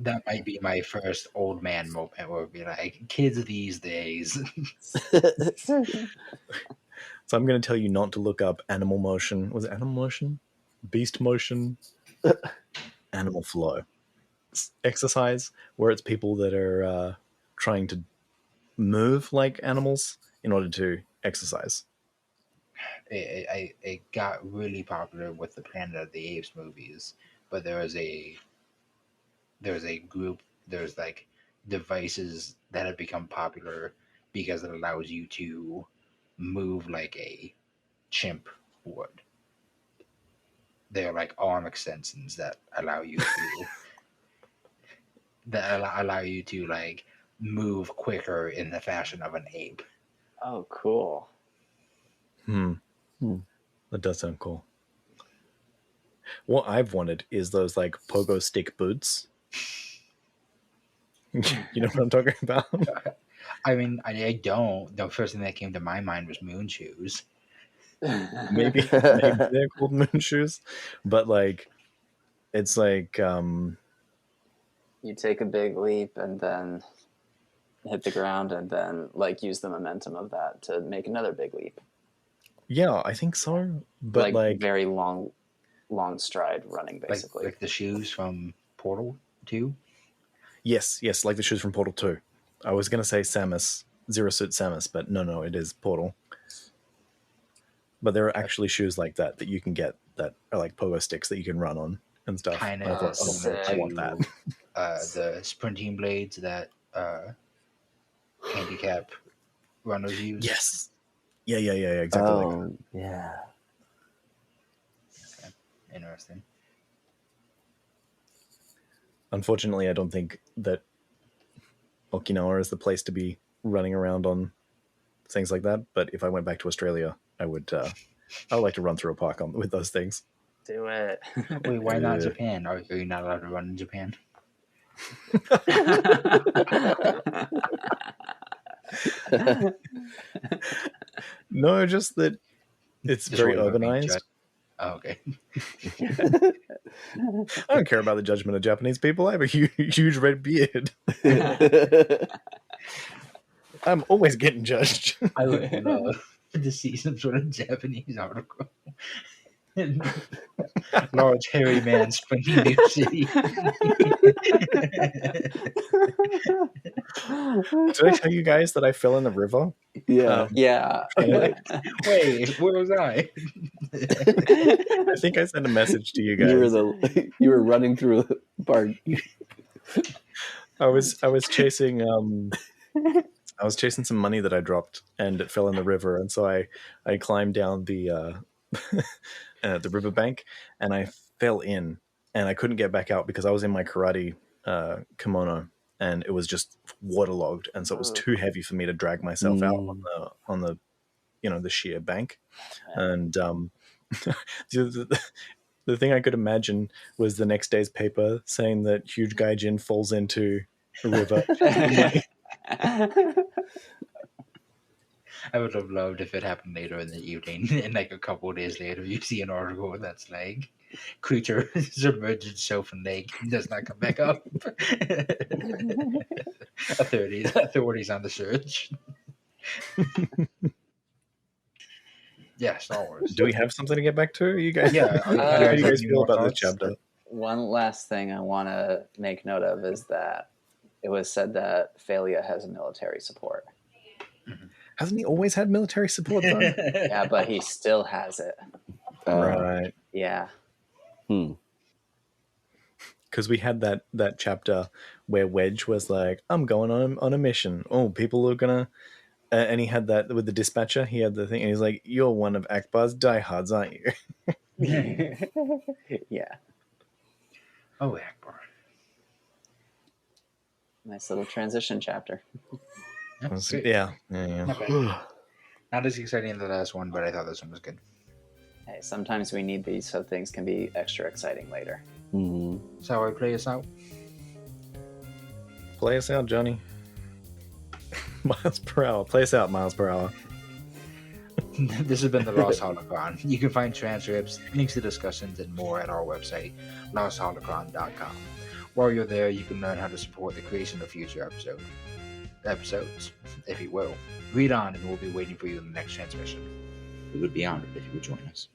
[SPEAKER 1] That might be my first old man moment where it'll be like, kids these days.
[SPEAKER 2] So I'm going to tell you not to look up animal motion. Was it animal motion? Beast motion? Animal flow. Exercise where it's people that are trying to move like animals in order to exercise.
[SPEAKER 1] It got really popular with the Planet of the Apes movies, but there's like devices that have become popular because it allows you to move like a chimp would. They're like arm extensions that allow you to like move quicker in the fashion of an ape.
[SPEAKER 4] Oh, cool.
[SPEAKER 2] That does sound cool. What I've wanted is those like pogo stick boots. You know what I'm talking about?
[SPEAKER 1] I mean, I don't. The first thing that came to my mind was moon shoes.
[SPEAKER 2] Maybe they're called moon shoes, but like it's like
[SPEAKER 4] you take a big leap and then hit the ground and then like use the momentum of that to make another big leap.
[SPEAKER 2] Yeah, I think so. But like
[SPEAKER 4] very long stride running, basically.
[SPEAKER 1] Like the shoes from Portal 2?
[SPEAKER 2] Yes, like the shoes from Portal 2. I was going to say Samus, Zero Suit Samus, but no, it is Portal. But there are actually shoes like that you can get that are like pogo sticks that you can run on and stuff.
[SPEAKER 1] Kind of
[SPEAKER 2] I want that.
[SPEAKER 1] The sprinting blades that handicap runners use.
[SPEAKER 2] Yes. Yeah, exactly.
[SPEAKER 3] Oh, yeah.
[SPEAKER 1] Okay. Interesting.
[SPEAKER 2] Unfortunately, I don't think that Okinawa is the place to be running around on things like that. But if I went back to Australia, I would like to run through a park with those things.
[SPEAKER 4] Do it.
[SPEAKER 1] Wait, why not Japan? Are you not allowed to run in Japan?
[SPEAKER 2] No, just that it's very urbanized.
[SPEAKER 1] Oh, okay.
[SPEAKER 2] I don't care about the judgment of Japanese people. I have a huge red beard. I'm always getting judged.
[SPEAKER 1] I would love to see some sort of Japanese article. Large hairy man sprinting New City.
[SPEAKER 2] Did I tell you guys that I fell in the river?
[SPEAKER 3] Yeah.
[SPEAKER 4] Yeah.
[SPEAKER 1] Wait, where was I?
[SPEAKER 2] I think I sent a message to you guys.
[SPEAKER 3] You were running through a park.
[SPEAKER 2] I was chasing some money that I dropped, and it fell in the river, and so I climbed down the riverbank, and I fell in, and I couldn't get back out because I was in my karate kimono, and it was just waterlogged, and so it was too heavy for me to drag myself out on the the sheer bank, and the thing I could imagine was the next day's paper saying that huge gaijin falls into a river.
[SPEAKER 1] I would have loved if it happened later in the evening, and like a couple of days later, you see an article that's like, creature submerged itself in lake, does not come back up. Authorities on the search. Yeah, Star Wars.
[SPEAKER 2] Do we have something to get back to? You guys?
[SPEAKER 1] Yeah.
[SPEAKER 2] How do you guys feel about this chapter?
[SPEAKER 4] One last thing I want to make note of is that it was said that Ferrier has military support.
[SPEAKER 2] Hasn't he always had military support, though?
[SPEAKER 4] Yeah, but he still has it.
[SPEAKER 2] Right.
[SPEAKER 4] Yeah.
[SPEAKER 2] Because we had that chapter where Wedge was like, I'm going on a mission. Oh, people are gonna... and he had that with the dispatcher. He had the thing, and he's like, you're one of Akbar's diehards, aren't you?
[SPEAKER 4] Yeah.
[SPEAKER 1] Oh, Akbar.
[SPEAKER 4] Nice little transition chapter.
[SPEAKER 2] Yeah.
[SPEAKER 1] Not as exciting as the last one, but I thought this one was good.
[SPEAKER 4] Hey, sometimes we need these so things can be extra exciting later.
[SPEAKER 1] So I play us out.
[SPEAKER 2] Play us out, Johnny. Miles per hour. Play us out, miles per hour.
[SPEAKER 1] This has been the Lost Holocron. You can find transcripts, links to discussions, and more at our website, lostholocron.com. While you're there, you can learn how to support the creation of future episodes, if you will. Read on, and we'll be waiting for you in the next transmission.
[SPEAKER 5] We would be honored if you would join us.